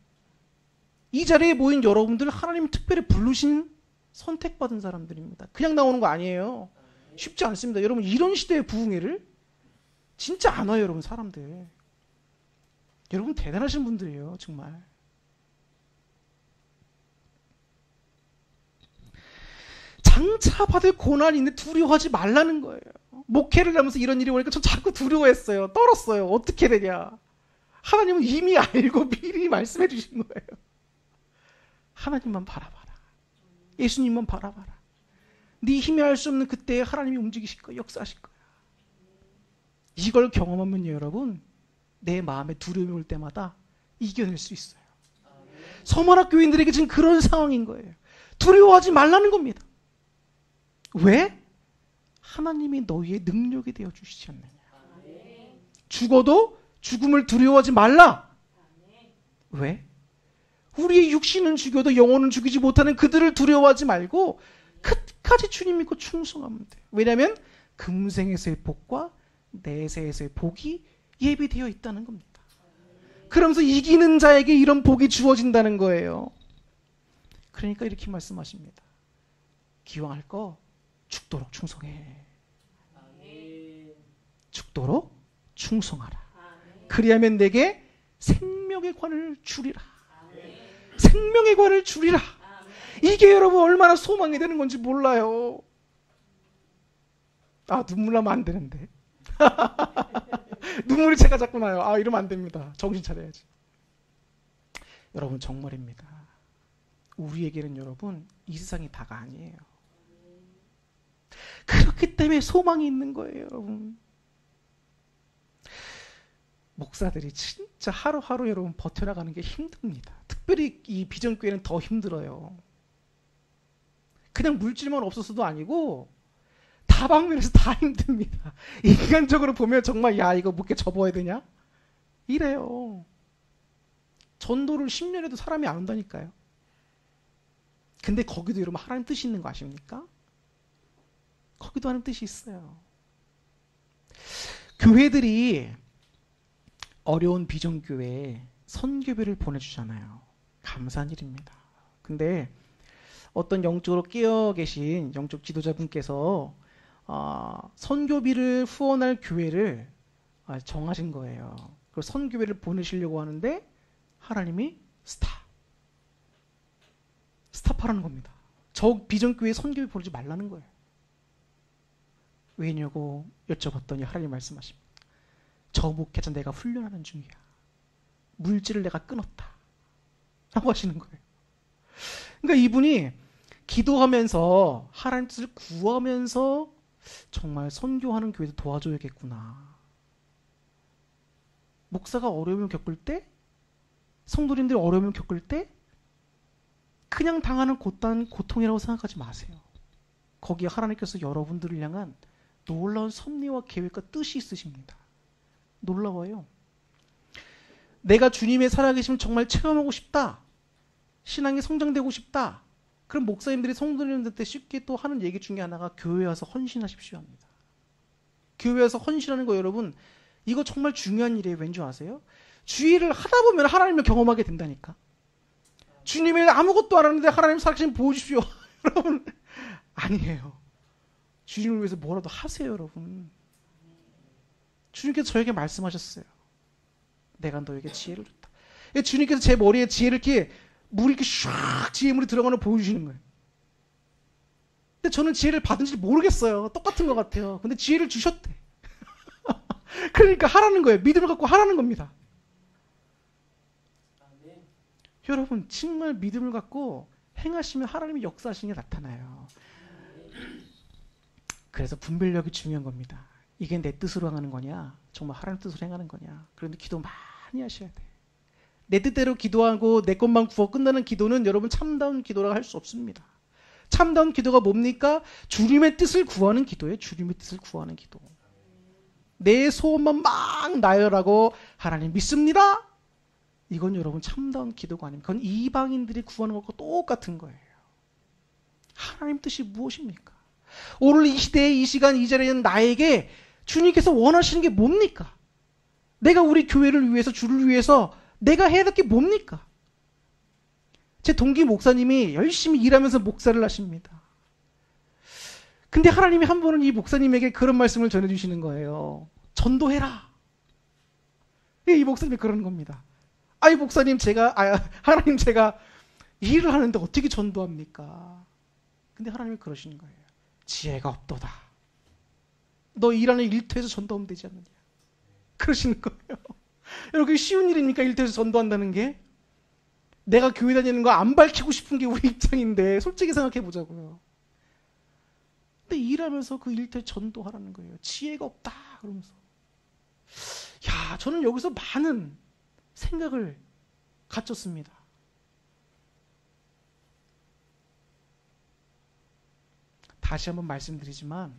이 자리에 모인 여러분들 하나님이 특별히 부르신 선택받은 사람들입니다. 그냥 나오는 거 아니에요. 쉽지 않습니다. 여러분 이런 시대의 부흥회를 진짜 안 와요. 여러분 사람들. 여러분 대단하신 분들이에요. 정말. 장차 받을 고난이 있는데 두려워하지 말라는 거예요. 목회를 하면서 이런 일이 오니까 전 자꾸 두려워했어요. 떨었어요. 어떻게 되냐. 하나님은 이미 알고 미리 말씀해 주신 거예요. 하나님만 바라봐라. 예수님만 바라봐라. 네 힘이 할 수 없는 그때에 하나님이 움직이실 거예요. 역사하실 거예요. 이걸 경험하면 여러분 내 마음에 두려움이 올 때마다 이겨낼 수 있어요. 서머락 교인들에게 지금 그런 상황인 거예요. 두려워하지 말라는 겁니다. 왜? 하나님이 너희의 능력이 되어 주시지 않느냐. 죽어도 죽음을 두려워하지 말라. 왜? 우리의 육신은 죽여도 영혼은 죽이지 못하는 그들을 두려워하지 말고 끝까지 주님 믿고 충성하면 돼요. 왜냐하면 금생에서의 복과 내세에서의 복이 예비되어 있다는 겁니다. 그러면서 이기는 자에게 이런 복이 주어진다는 거예요. 그러니까 이렇게 말씀하십니다. 기왕할 거 죽도록 충성해. 죽도록 충성하라. 그리하면 내게 생명의 관을 주리라. 생명의 관을 주리라. 이게 여러분 얼마나 소망이 되는 건지 몰라요. 아 눈물 나면 안 되는데. 눈물이 제가 자꾸 나요. 아 이러면 안 됩니다. 정신 차려야지. 여러분 정말입니다. 우리에게는 여러분 이 세상이 다가 아니에요. 그렇기 때문에 소망이 있는 거예요. 여러분. 목사들이 진짜 하루하루 여러분 버텨나가는 게 힘듭니다. 특별히 이 비전교회는 더 힘들어요. 그냥 물질만 없어서도 아니고 다방면에서 다 힘듭니다. 인간적으로 보면 정말 야 이거 묵게 접어야 되냐? 이래요. 전도를 10년 해도 사람이 안 온다니까요. 근데 거기도 여러분 하나님 뜻이 있는 거 아십니까? 거기도 하나님 뜻이 있어요. 교회들이 어려운 비전교회에 선교비를 보내주잖아요. 감사한 일입니다. 근데 어떤 영적으로 깨어 계신 영적 지도자분께서 선교비를 후원할 교회를 정하신 거예요. 그 선교비를 보내시려고 하는데 하나님이 스탑하라는 겁니다. 저 비전교회에 선교비 보내지 말라는 거예요. 왜냐고 여쭤봤더니 하나님 말씀하십니다. 저 목회자 내가 훈련하는 중이야. 물질을 내가 끊었다. 라고 하시는 거예요. 그러니까 이분이 기도하면서 하나님 뜻을 구하면서 정말 선교하는 교회도 도와줘야겠구나. 목사가 어려움을 겪을 때, 성도님들이 어려움을 겪을 때 그냥 당하는 고통이라고 생각하지 마세요. 거기에 하나님께서 여러분들을 향한 놀라운 섭리와 계획과 뜻이 있으십니다. 놀라워요. 내가 주님의 살아계심을 정말 체험하고 싶다. 신앙이 성장되고 싶다. 그럼 목사님들이 성도님들한테 쉽게 또 하는 얘기 중에 하나가 교회에 와서 헌신하십시오 합니다. 교회에 와서 헌신하는 거 여러분 이거 정말 중요한 일이에요. 왠지 아세요? 주의를 하다 보면 하나님을 경험하게 된다니까. 주님이 아무것도 안 하는데 하나님 살아계심 보여주십시오. 여러분 아니에요. 주님을 위해서 뭐라도 하세요, 여러분. 주님께서 저에게 말씀하셨어요. 내가 너에게 지혜를 줬다. 주님께서 제 머리에 지혜를 이렇게 물이 이렇게 샥 지혜 물이 들어가는 걸 보여주시는 거예요. 근데 저는 지혜를 받은지 모르겠어요. 똑같은 것 같아요. 근데 지혜를 주셨대. 그러니까 하라는 거예요. 믿음을 갖고 하라는 겁니다. 여러분, 정말 믿음을 갖고 행하시면 하나님의 역사하시는 게 나타나요. 그래서 분별력이 중요한 겁니다. 이게 내 뜻으로 행하는 거냐, 정말 하나님 뜻으로 행하는 거냐. 그런데 기도 많이 하셔야 돼. 내 뜻대로 기도하고 내 것만 구워 끝나는 기도는 여러분 참다운 기도라고 할 수 없습니다. 참다운 기도가 뭡니까? 주님의 뜻을 구하는 기도예요. 주님의 뜻을 구하는 기도. 내 소원만 막 나열하고 하나님 믿습니다. 이건 여러분 참다운 기도가 아닙니다. 그건 이방인들이 구하는 것과 똑같은 거예요. 하나님 뜻이 무엇입니까? 오늘 이 시대에 이 시간 이 자리에 있는 나에게 주님께서 원하시는 게 뭡니까? 내가 우리 교회를 위해서, 주를 위해서 내가 해야 될 게 뭡니까? 제 동기 목사님이 열심히 일하면서 목사를 하십니다. 근데 하나님이 한 번은 이 목사님에게 그런 말씀을 전해주시는 거예요. 전도해라. 이 목사님이 그러는 겁니다. 아이 목사님 하나님 제가 일을 하는데 어떻게 전도합니까? 근데 하나님이 그러시는 거예요. 지혜가 없도다. 너 일하는 일터에서 전도하면 되지 않느냐. 그러시는 거예요. 여러분, 그게 쉬운 일입니까? 일터에서 전도한다는 게? 내가 교회 다니는 거 안 밝히고 싶은 게 우리 입장인데 솔직히 생각해 보자고요. 근데 일하면서 그 일터에 전도하라는 거예요. 지혜가 없다 그러면서. 야, 저는 여기서 많은 생각을 갖췄습니다. 다시 한번 말씀드리지만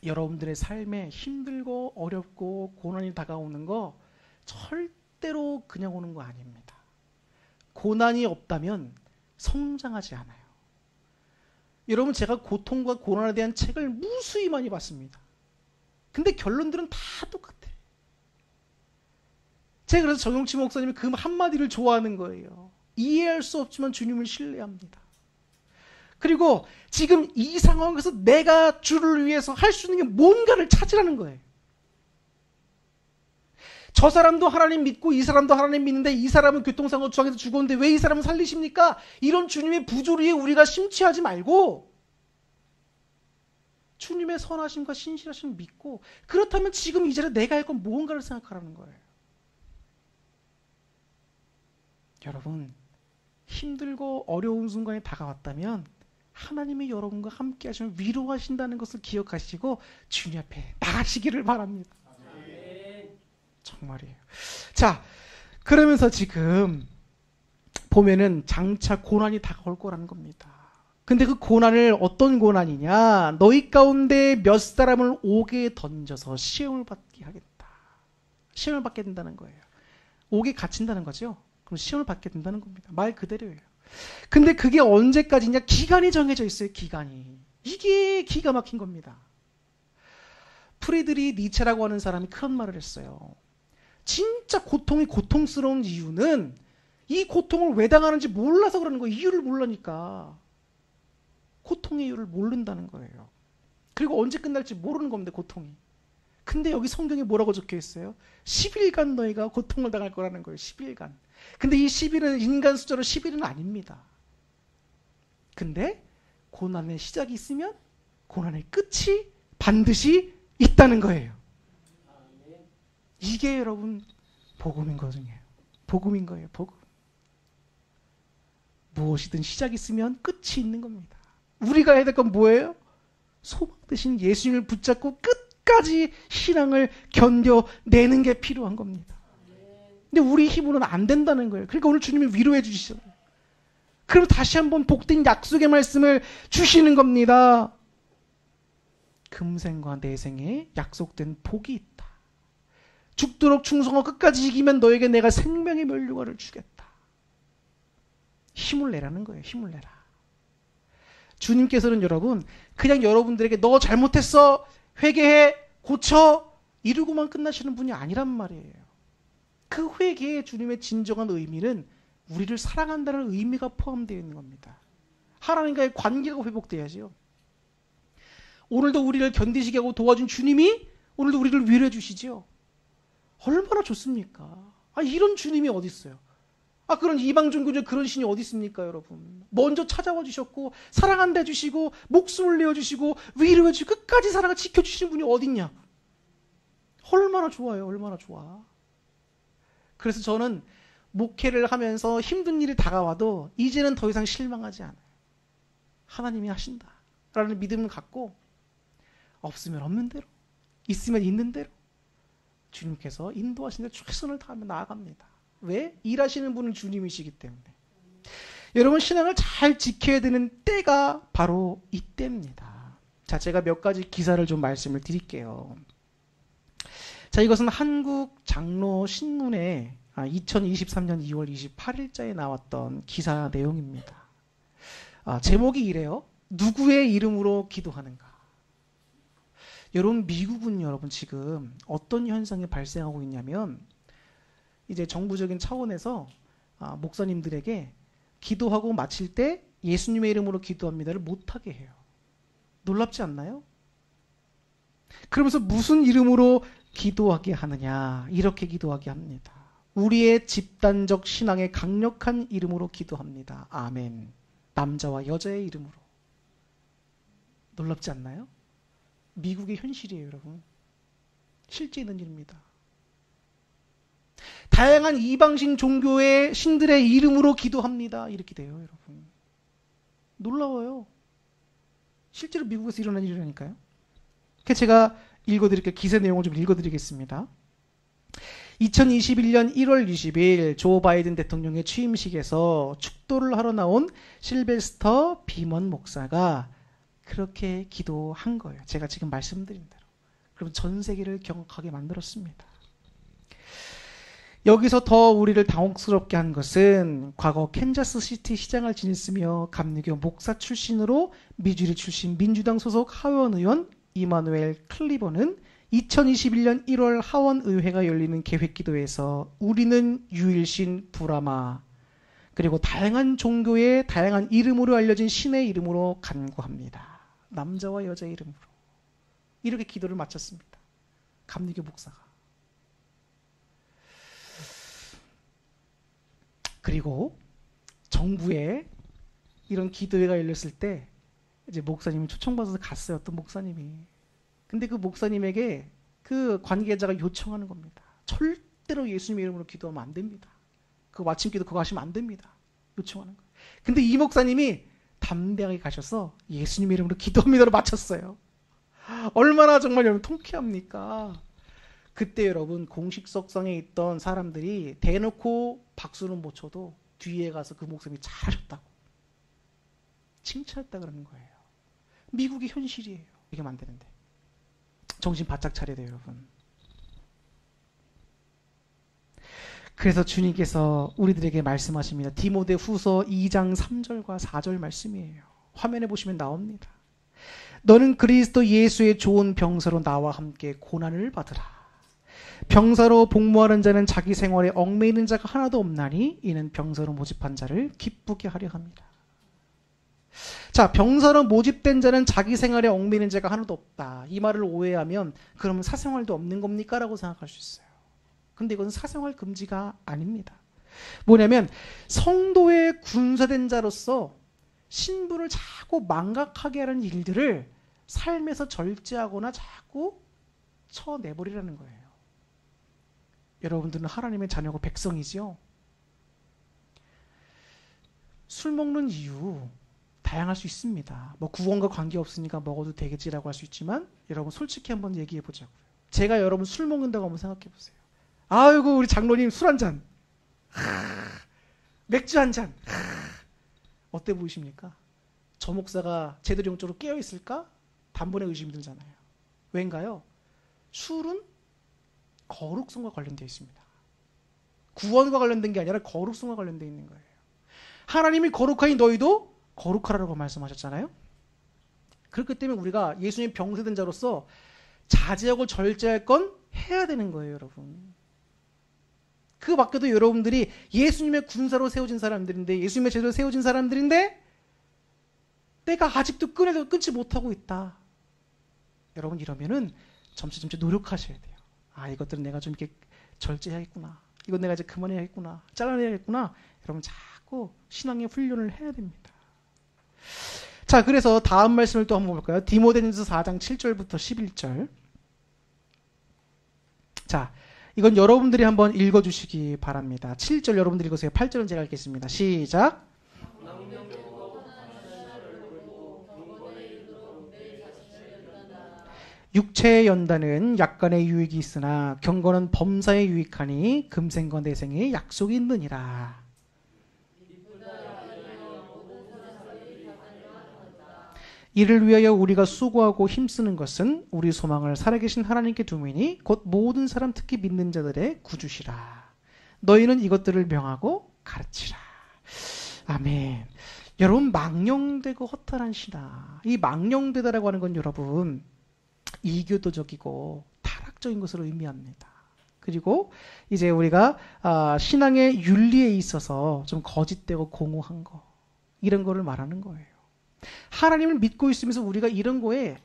여러분들의 삶에 힘들고 어렵고 고난이 다가오는 거 절대로 그냥 오는 거 아닙니다. 고난이 없다면 성장하지 않아요. 여러분, 제가 고통과 고난에 대한 책을 무수히 많이 봤습니다. 근데 결론들은 다 똑같아요. 제가 그래서 정용치 목사님이 그 한마디를 좋아하는 거예요. 이해할 수 없지만 주님을 신뢰합니다. 그리고 지금 이 상황에서 내가 주를 위해서 할 수 있는 게 뭔가를 찾으라는 거예요. 저 사람도 하나님 믿고 이 사람도 하나님 믿는데 이 사람은 교통사고 주항에서 죽었는데 왜 이 사람은 살리십니까? 이런 주님의 부조리에 우리가 심취하지 말고 주님의 선하심과 신실하심을 믿고, 그렇다면 지금 이 자리에 내가 할 건 무언가를 생각하라는 거예요. 여러분, 힘들고 어려운 순간이 다가왔다면 하나님이 여러분과 함께 하시면 위로하신다는 것을 기억하시고 주님 앞에 나가시기를 바랍니다. 정말이에요. 자, 그러면서 지금 보면은 장차 고난이 다가올 거라는 겁니다. 근데 그 고난을 어떤 고난이냐? 너희 가운데 몇 사람을 옥에 던져서 시험을 받게 하겠다. 시험을 받게 된다는 거예요. 옥에 갇힌다는 거죠. 그럼 시험을 받게 된다는 겁니다. 말 그대로예요. 근데 그게 언제까지냐? 기간이 정해져 있어요. 기간이. 이게 기가 막힌 겁니다. 프리드리 니체라고 하는 사람이 그런 말을 했어요. 진짜 고통이 고통스러운 이유는 이 고통을 왜 당하는지 몰라서 그러는 거예요. 이유를 모르니까. 고통의 이유를 모른다는 거예요. 그리고 언제 끝날지 모르는 겁니다. 고통이. 근데 여기 성경에 뭐라고 적혀 있어요? 10일간 너희가 고통을 당할 거라는 거예요. 10일간. 근데 이 10일은 인간 숫자로 10일은 아닙니다. 근데 고난의 시작이 있으면 고난의 끝이 반드시 있다는 거예요. 이게 여러분 복음인 거거든요. 복음인 거예요. 복음. 무엇이든 시작이 있으면 끝이 있는 겁니다. 우리가 해야 될 건 뭐예요? 소망 대신 예수님을 붙잡고 끝까지 신앙을 견뎌내는 게 필요한 겁니다. 근데 우리 힘으로는 안 된다는 거예요. 그러니까 오늘 주님이 위로해 주시잖아요. 그럼 다시 한번 복된 약속의 말씀을 주시는 겁니다. 금생과 내생에 약속된 복이 있다. 죽도록 충성하고 끝까지 이기면 너에게 내가 생명의 면류관을 주겠다. 힘을 내라는 거예요. 힘을 내라. 주님께서는 여러분 그냥 여러분들에게 너 잘못했어, 회개해, 고쳐 이러고만 끝나시는 분이 아니란 말이에요. 그 회개의 주님의 진정한 의미는 우리를 사랑한다는 의미가 포함되어 있는 겁니다. 하나님과의 관계가 회복돼야죠. 오늘도 우리를 견디시게 하고 도와준 주님이 오늘도 우리를 위로해 주시지요. 얼마나 좋습니까? 이런 주님이 어디 있어요? 그런 이방 종교적 그런 신이 어디 있습니까, 여러분? 먼저 찾아와 주셨고 사랑한다 해주시고 목숨을 내어주시고 위로해 주시고 끝까지 사랑을 지켜주시는 분이 어디 있냐? 얼마나 좋아요. 얼마나 좋아. 그래서 저는 목회를 하면서 힘든 일이 다가와도 이제는 더 이상 실망하지 않아요. 하나님이 하신다라는 믿음을 갖고 없으면 없는 대로, 있으면 있는 대로 주님께서 인도하신 대로 최선을 다하며 나아갑니다. 왜? 일하시는 분은 주님이시기 때문에. 여러분, 신앙을 잘 지켜야 되는 때가 바로 이때입니다. 자, 제가 몇 가지 기사를 좀 말씀을 드릴게요. 자, 이것은 한국 장로 신문에 2023년 2월 28일자에 나왔던 기사 내용입니다. 제목이 이래요. 누구의 이름으로 기도하는가? 여러분, 미국은 여러분 지금 어떤 현상이 발생하고 있냐면 이제 정부적인 차원에서 목사님들에게 기도하고 마칠 때 예수님의 이름으로 기도합니다를 못하게 해요. 놀랍지 않나요? 그러면서 무슨 이름으로 기도하게 하느냐? 이렇게 기도하게 합니다. 우리의 집단적 신앙의 강력한 이름으로 기도합니다. 아멘. 남자와 여자의 이름으로. 놀랍지 않나요? 미국의 현실이에요, 여러분. 실제 있는 일입니다. 다양한 이방신 종교의 신들의 이름으로 기도합니다. 이렇게 돼요, 여러분. 놀라워요. 실제로 미국에서 일어난 일이라니까요. 그래서 제가 읽어드릴게요. 기사 내용을 좀 읽어드리겠습니다. 2021년 1월 20일 조 바이든 대통령의 취임식에서 축도를 하러 나온 실베스터 비먼 목사가 그렇게 기도한 거예요. 제가 지금 말씀드린 대로. 그럼 전 세계를 경악하게 만들었습니다. 여기서 더 우리를 당혹스럽게 한 것은 과거 캔자스시티 시장을 지냈으며 감리교 목사 출신으로 미주리 출신 민주당 소속 하원 의원 이마누엘 클리버는 2021년 1월 하원의회가 열리는 계획기도에서 우리는 유일신 브라마 그리고 다양한 종교의 다양한 이름으로 알려진 신의 이름으로 간구합니다. 남자와 여자의 이름으로. 이렇게 기도를 마쳤습니다. 감리교 목사가. 그리고 정부에 이런 기도회가 열렸을 때 이제 목사님이 초청받아서 갔어요. 어떤 목사님이. 근데 그 목사님에게 그 관계자가 요청하는 겁니다. 절대로 예수님의 이름으로 기도하면 안 됩니다. 그 마침기도 그거 하시면 안 됩니다. 요청하는 거예요. 근데 이 목사님이 담대하게 가셔서 예수님의 이름으로 기도합니다로 마쳤어요. 얼마나 정말 여러분 통쾌합니까? 그때 여러분 공식석상에 있던 사람들이 대놓고 박수는 못 쳐도 뒤에 가서 그 목사님이 잘하셨다고 칭찬했다 그러는 거예요. 미국의 현실이에요. 이게 안 되는데. 정신 바짝 차려야 돼요, 여러분. 그래서 주님께서 우리들에게 말씀하십니다. 디모데 후서 2장 3절과 4절 말씀이에요. 화면에 보시면 나옵니다. 너는 그리스도 예수의 좋은 병사로 나와 함께 고난을 받으라. 병사로 복무하는 자는 자기 생활에 얽매이는 자가 하나도 없나니 이는 병사로 모집한 자를 기쁘게 하려 합니다. 자, 병사로 모집된 자는 자기 생활에 얽매이는 자가 하나도 없다. 이 말을 오해하면 그러면 사생활도 없는 겁니까? 라고 생각할 수 있어요. 근데 이건 사생활 금지가 아닙니다. 뭐냐면 성도의 군사된 자로서 신분을 자꾸 망각하게 하는 일들을 삶에서 절제하거나 자꾸 쳐내버리라는 거예요. 여러분들은 하나님의 자녀고 백성이지요. 술 먹는 이유 다양할 수 있습니다. 뭐 구원과 관계없으니까 먹어도 되겠지라고 할 수 있지만 여러분 솔직히 한번 얘기해 보자고요. 제가 여러분 술 먹는다고 한번 생각해 보세요. 아이고 우리 장로님 술 한 잔, 맥주 한 잔, 어때 보이십니까? 저 목사가 제대로 영적으로 깨어 있을까? 단번에 의심이 들잖아요. 왜인가요? 술은 거룩성과 관련되어 있습니다. 구원과 관련된 게 아니라 거룩성과 관련되어 있는 거예요. 하나님이 거룩하니 너희도 거룩하라고 말씀하셨잖아요. 그렇기 때문에 우리가 예수님 병세된 자로서 자제하고 절제할 건 해야 되는 거예요, 여러분. 그 밖에도 여러분들이 예수님의 군사로 세워진 사람들인데, 예수님의 제대로 세워진 사람들인데 내가 아직도 끊지 못하고 있다. 여러분 이러면은 점차 노력하셔야 돼요. 아, 이것들은 내가 좀 이렇게 절제해야겠구나. 이건 내가 이제 그만해야겠구나. 잘라내야겠구나. 여러분 자꾸 신앙의 훈련을 해야 됩니다. 자, 그래서 다음 말씀을 또 한번 볼까요? 디모데전서 4장 7절부터 11절. 자, 이건 여러분들이 한번 읽어주시기 바랍니다. 7절 여러분들이 읽으세요. 8절은 제가 읽겠습니다. 시작. 육체의 연단은 약간의 유익이 있으나 경건은 범사에 유익하니 금생과 내생에 약속이 있느니라. 이를 위하여 우리가 수고하고 힘쓰는 것은 우리 소망을 살아계신 하나님께 두미니 곧 모든 사람 특히 믿는 자들의 구주시라. 너희는 이것들을 명하고 가르치라. 아멘. 여러분, 망령되고 허탈한 신앙. 이 망령되다라고 하는 건 여러분 이교도적이고 타락적인 것을 의미합니다. 그리고 이제 우리가 신앙의 윤리에 있어서 좀 거짓되고 공허한 거, 이런 거를 말하는 거예요. 하나님을 믿고 있으면서 우리가 이런 거에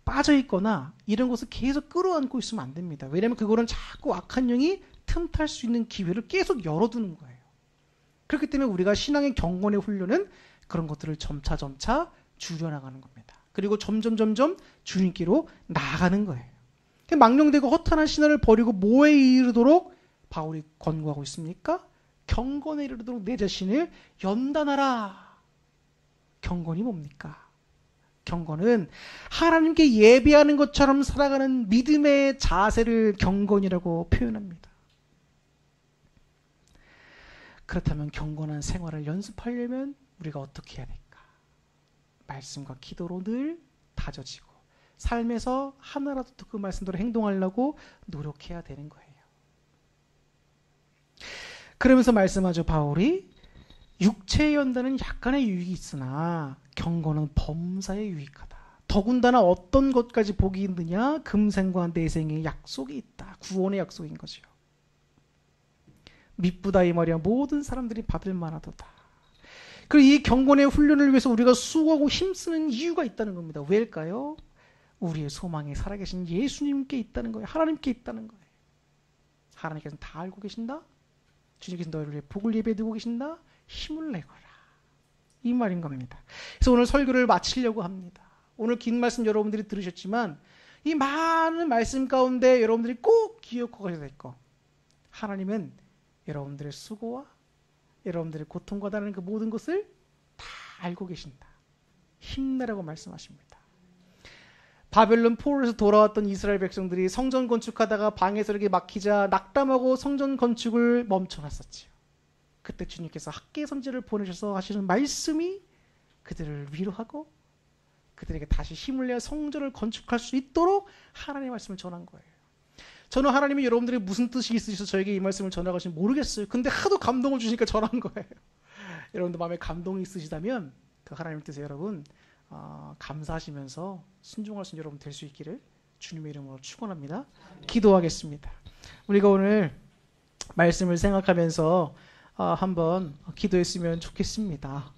빠져 있거나 이런 것을 계속 끌어안고 있으면 안 됩니다. 왜냐하면 그거는 자꾸 악한 영이 틈탈 수 있는 기회를 계속 열어두는 거예요. 그렇기 때문에 우리가 신앙의 경건의 훈련은 그런 것들을 점차 줄여나가는 겁니다. 그리고 점점 주님께로 나아가는 거예요. 망령되고 허탄한 신앙을 버리고 뭐에 이르도록 바울이 권고하고 있습니까? 경건에 이르도록 내 자신을 연단하라. 경건이 뭡니까? 경건은 하나님께 예배하는 것처럼 살아가는 믿음의 자세를 경건이라고 표현합니다. 그렇다면 경건한 생활을 연습하려면 우리가 어떻게 해야 될까? 말씀과 기도로 늘 다져지고 삶에서 하나라도 그 말씀대로 행동하려고 노력해야 되는 거예요. 그러면서 말씀하죠. 바울이 육체의 연단은 약간의 유익이 있으나 경건은 범사에 유익하다. 더군다나 어떤 것까지 복이 있느냐? 금생과 내생의 약속이 있다. 구원의 약속인 거죠. 미쁘다 이 말이야. 모든 사람들이 받을 만하도다. 그리고 이 경건의 훈련을 위해서 우리가 수고하고 힘쓰는 이유가 있다는 겁니다. 왜일까요? 우리의 소망이 살아계신 예수님께 있다는 거예요. 하나님께 있다는 거예요. 하나님께서는 다 알고 계신다. 주님께서 너희를 위해 복을 예배해 두고 계신다. 힘을 내거라. 이 말인 겁니다. 그래서 오늘 설교를 마치려고 합니다. 오늘 긴 말씀 여러분들이 들으셨지만 이 많은 말씀 가운데 여러분들이 꼭 기억하고 가셔야 될 거. 하나님은 여러분들의 수고와 여러분들의 고통과 다른 그 모든 것을 다 알고 계신다. 힘내라고 말씀하십니다. 바벨론 포로에서 돌아왔던 이스라엘 백성들이 성전 건축하다가 방에서 이렇게 막히자 낙담하고 성전 건축을 멈춰놨었지요. 그때 주님께서 학개 선지자를 보내셔서 하시는 말씀이 그들을 위로하고 그들에게 다시 힘을 내어 성전을 건축할 수 있도록 하나님의 말씀을 전한 거예요. 저는 하나님이 여러분들이 무슨 뜻이 있으셔서 저에게 이 말씀을 전하시는지 모르겠어요. 근데 하도 감동을 주시니까 전한 거예요. 여러분들 마음에 감동이 있으시다면 그 하나님의 뜻에 여러분 감사하시면서 순종할 수 있는 여러분 될 수 있기를 주님의 이름으로 축원합니다. 기도하겠습니다. 우리가 오늘 말씀을 생각하면서 한번 기도했으면 좋겠습니다.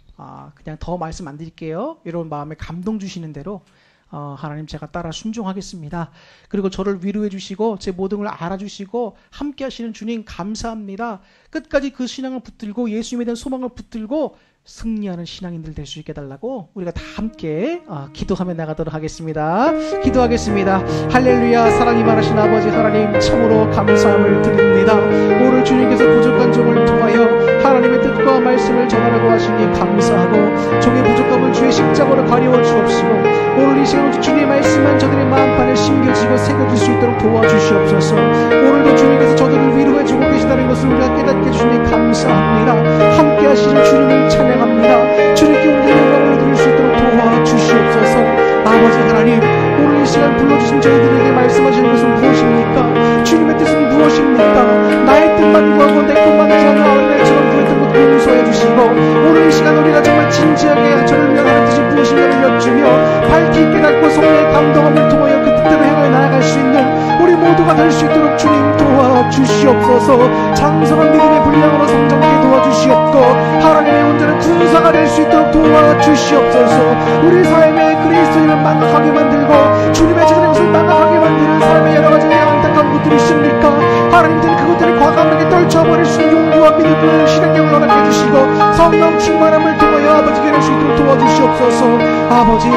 그냥 더 말씀 안 드릴게요. 여러분 마음에 감동 주시는 대로 하나님 제가 따라 순종하겠습니다. 그리고 저를 위로해 주시고 제 모든 걸 알아주시고 함께 하시는 주님 감사합니다. 끝까지 그 신앙을 붙들고 예수님에 대한 소망을 붙들고 승리하는 신앙인들 될 수 있게 해달라고 우리가 다 함께 기도하며 나가도록 하겠습니다. 기도하겠습니다. 할렐루야. 사랑이 많으신 아버지 하나님 참으로 감사함을 드립니다. 오늘 주님께서 부족한 종을 통하여 하나님의 뜻과 말씀을 전하라고 하시니 감사하고 종의 부족함을 주의 십자가로 가려워 주옵시고 오늘 이 시간 주님의 말씀만 저들의 마음판에 심겨지고 새겨질 수 있도록 도와주시옵소서. 오늘도 주님께서 저들을 위로해 주고 계시다는 것을 우리가 깨닫게 주니 감사합니다. 함께 하시는 주님을 찬양합니다. 주님께 우리의 영광을 드릴 수 있도록 도와주시옵소서. 아버지 하나님 오늘 이 시간 불러주신 저희들에게 말씀하시는 것은 무엇입니까? 주님의 뜻은 무엇입니까? 나의 뜻만 구하고 내 것만 하지 않아 아들처럼 구했던 것 용서해 주시고 오늘 이 시간 우리가 정말 진지하게 저를 위한 하나님의 뜻이 무엇인가를 여쭈며 밝히 깨닫고 성령의 감동함을 통하여 그 뜻대로 행하여 나아갈 수 있는 우리 모두가 될 수 있도록 주님 도와주시옵소서. 장성한 믿음의 분량으로 성장하게 도와주시옵고 하나님의 온전한 하나님의 군사가 될 수 있도록 도와주시옵소서. 우리 삶에 그리스도인을 망각하게 만들고 주님의 제자된 것을 망각하게 만드는 삶의 여러 가지 안타까운 것들이 있습니까? 하나님께는 그것들을 과감하게 떨쳐버릴 수 있는 용기와 믿음을 신앙에 올라가게 해주시고 성령 충만함을 통하여 아버지께 할 수 있도록 도와주시옵소서. 아버지,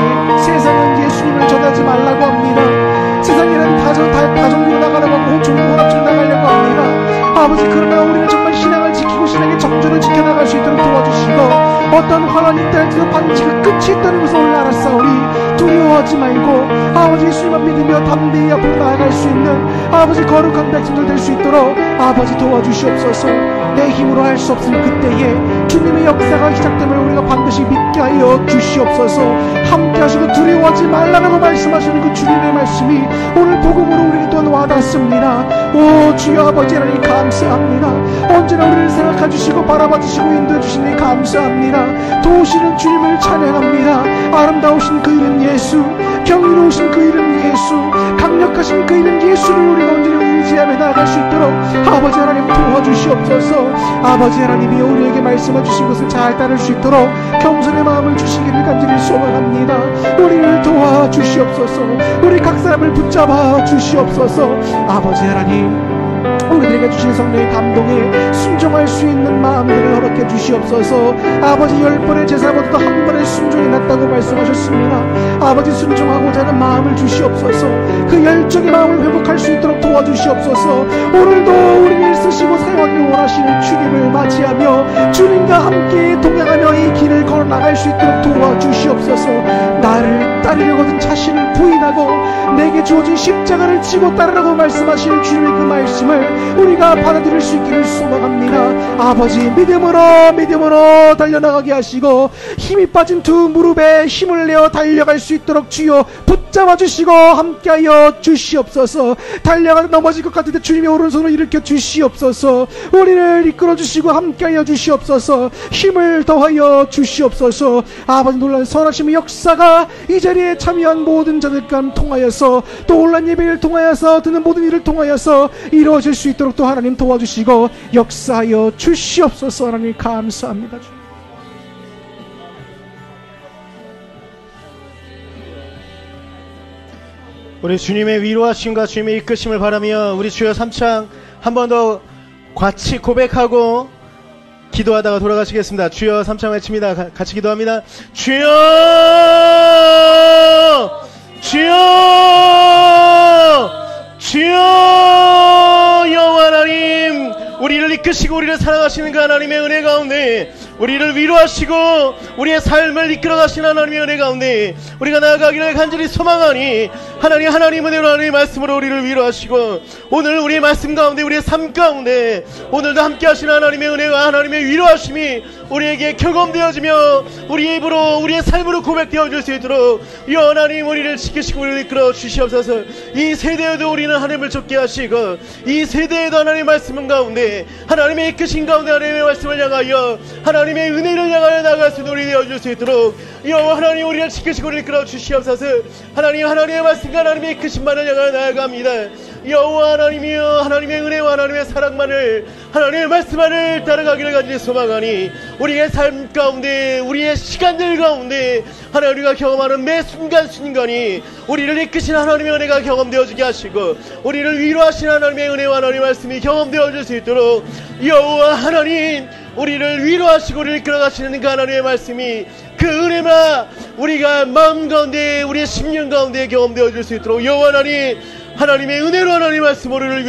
세상은 예수님을 전하지 말라고 합니다. 세상에는 다정으로 나가려고 하고 혼합주로 나가려고 합니다. 아버지, 그러나 우리는 정말 신앙을 지키고 신앙의 정조를 지켜나갈 수 있도록 도와주시고 어떤 환란이 있다할지라도 반드시 그 끝이 있다는 것을 오늘 알았사오니 두려워하지 말고 아버지 예수님만 믿으며 담대히 앞으로 나아갈 수 있는 아버지 거룩한 백성들 될 수 있도록 아버지 도와주시옵소서. 내 힘으로 할 수 없을 그때에 주님의 역사가 시작됨을 우리가 반드시 믿게 하여 주시옵소서. 함께 하시고 두려워하지 말라고 말씀하시는 그 주님의 말씀이 오늘 복음으로 우리에게 또한 와닿습니다. 오 주여 아버지 하나님 감사합니다. 언제나 우리를 생각해 주시고 바라봐 주시고 인도해 주시니 감사합니다. 도우시는 주님을 찬양합니다. 아름다우신 그 이름 예수, 경이로우신 그 이름 예수, 강력하신 그 이름 예수를 우리가 언제나 의지하며 나아갈 수 있도록 아버지 하나님 도와주시옵소서. 아버지 하나님이 우리에게 말씀해 주신 것을 잘 따를 수 있도록 겸손의 마음을 주시기를 간절히 소망합니다. 우리를 도와주시옵소서. 우리 각 사람을 붙잡아 주시옵소서. 아버지 하나님, 우리들에게 주신 성령의 감동에 순종할 수 있는 마음들을 허락해 주시옵소서. 아버지 10번의 제사보다도 한 번의 순종이 낫다고 말씀하셨습니다. 아버지 순종하고자 하는 마음을 주시옵소서. 그 열정의 마음을 회복할 수 있도록 도와주시옵소서. 오늘도 우리를 쓰시고 사용하기 원하시는 주님을 맞이하며 주님과 함께 동행하며 이 길을 걸어나갈 수 있도록 도와주시옵소서. 나를 따르려거든 자신을 부인하고 내게 주어진 십자가를 지고 따르라고 말씀하시는 주님의 그 말씀을 우리가 받아들일 수 있기를 소망합니다. 아버지, 믿음으로 달려나가게 하시고 힘이 빠진 두 무릎에 힘을 내어 달려갈 수 있도록 주여 붙잡아 주시고 함께하여 주시옵소서. 달려가다 넘어질 것 같을 때 주님의 오른손을 일으켜 주시옵소서. 우리를 이끌어 주시고 함께하여 주시옵소서. 힘을 더하여 주시옵소서. 아버지, 놀라운 선하심의 역사가 이 자리에 참여한 모든 자들과 통하여서 또 온라인 예배를 통하여서 드는 모든 일을 통하여서 이루어질 수 있도록 또 하나님 도와주시고 역사하여 주시옵소서. 하나님 감사합니다. 우리 주님의 위로하심과 주님의 이끄심을 바라며 우리 주여 3창 한 번 더 같이 고백하고 기도하다가 돌아가시겠습니다. 주여 3창 외칩니다. 같이 기도합니다. 주여, 주여, 주여. 여호와 하나님, 우리를 이끄시고 우리를 사랑하시는 그 하나님의 은혜 가운데 우리를 위로하시고 우리의 삶을 이끌어가시는 하나님의 은혜 가운데 우리가 나아가기를 간절히 소망하니 하나님 은혜로 하나님의 말씀으로 우리를 위로하시고 오늘 우리의 말씀 가운데 우리의 삶 가운데 오늘도 함께 하시는 하나님의 은혜와 하나님의 위로하심이 우리에게 경험되어지며 우리의 입으로 우리의 삶으로 고백되어질 수 있도록 여 하나님 우리를 지키시고 우리를 이끌어 주시옵소서. 이 세대에도 우리는 하나님을 쫓게 하시고 이 세대에도 하나님의 말씀 가운데 하나님의 이끄신 가운데 하나님의 말씀을 향하여 하나님의 은혜를 향하여 나아갈 수 있는 우리 되어줄 수 있도록 여호와 하나님 우리를 지키시고 우리를 이끌어 주시옵소서. 하나님의 말씀과 하나님의 이끄심만을 향하여 나아갑니다. 여호와 하나님이여, 하나님의 은혜와 하나님의 사랑만을 하나님의 말씀만을 따라가기를 간절히 소망하니 우리의 삶 가운데 우리의 시간들 가운데 하나님과 경험하는 매 순간순간이 우리를 이끄신 하나님의 은혜가 경험되어지게 하시고 우리를 위로하신 하나님의 은혜와 하나님의 말씀이 경험되어질 수 있도록 여호와 하나님 우리를 위로하시고 우리를 이끌어가시는 그 하나님의 말씀이 그 은혜만 우리가 마음 가운데 우리의 심령 가운데 경험되어질 수 있도록 여호와 하나님 하나님의 은혜로 하나님의 말씀 우리를 위로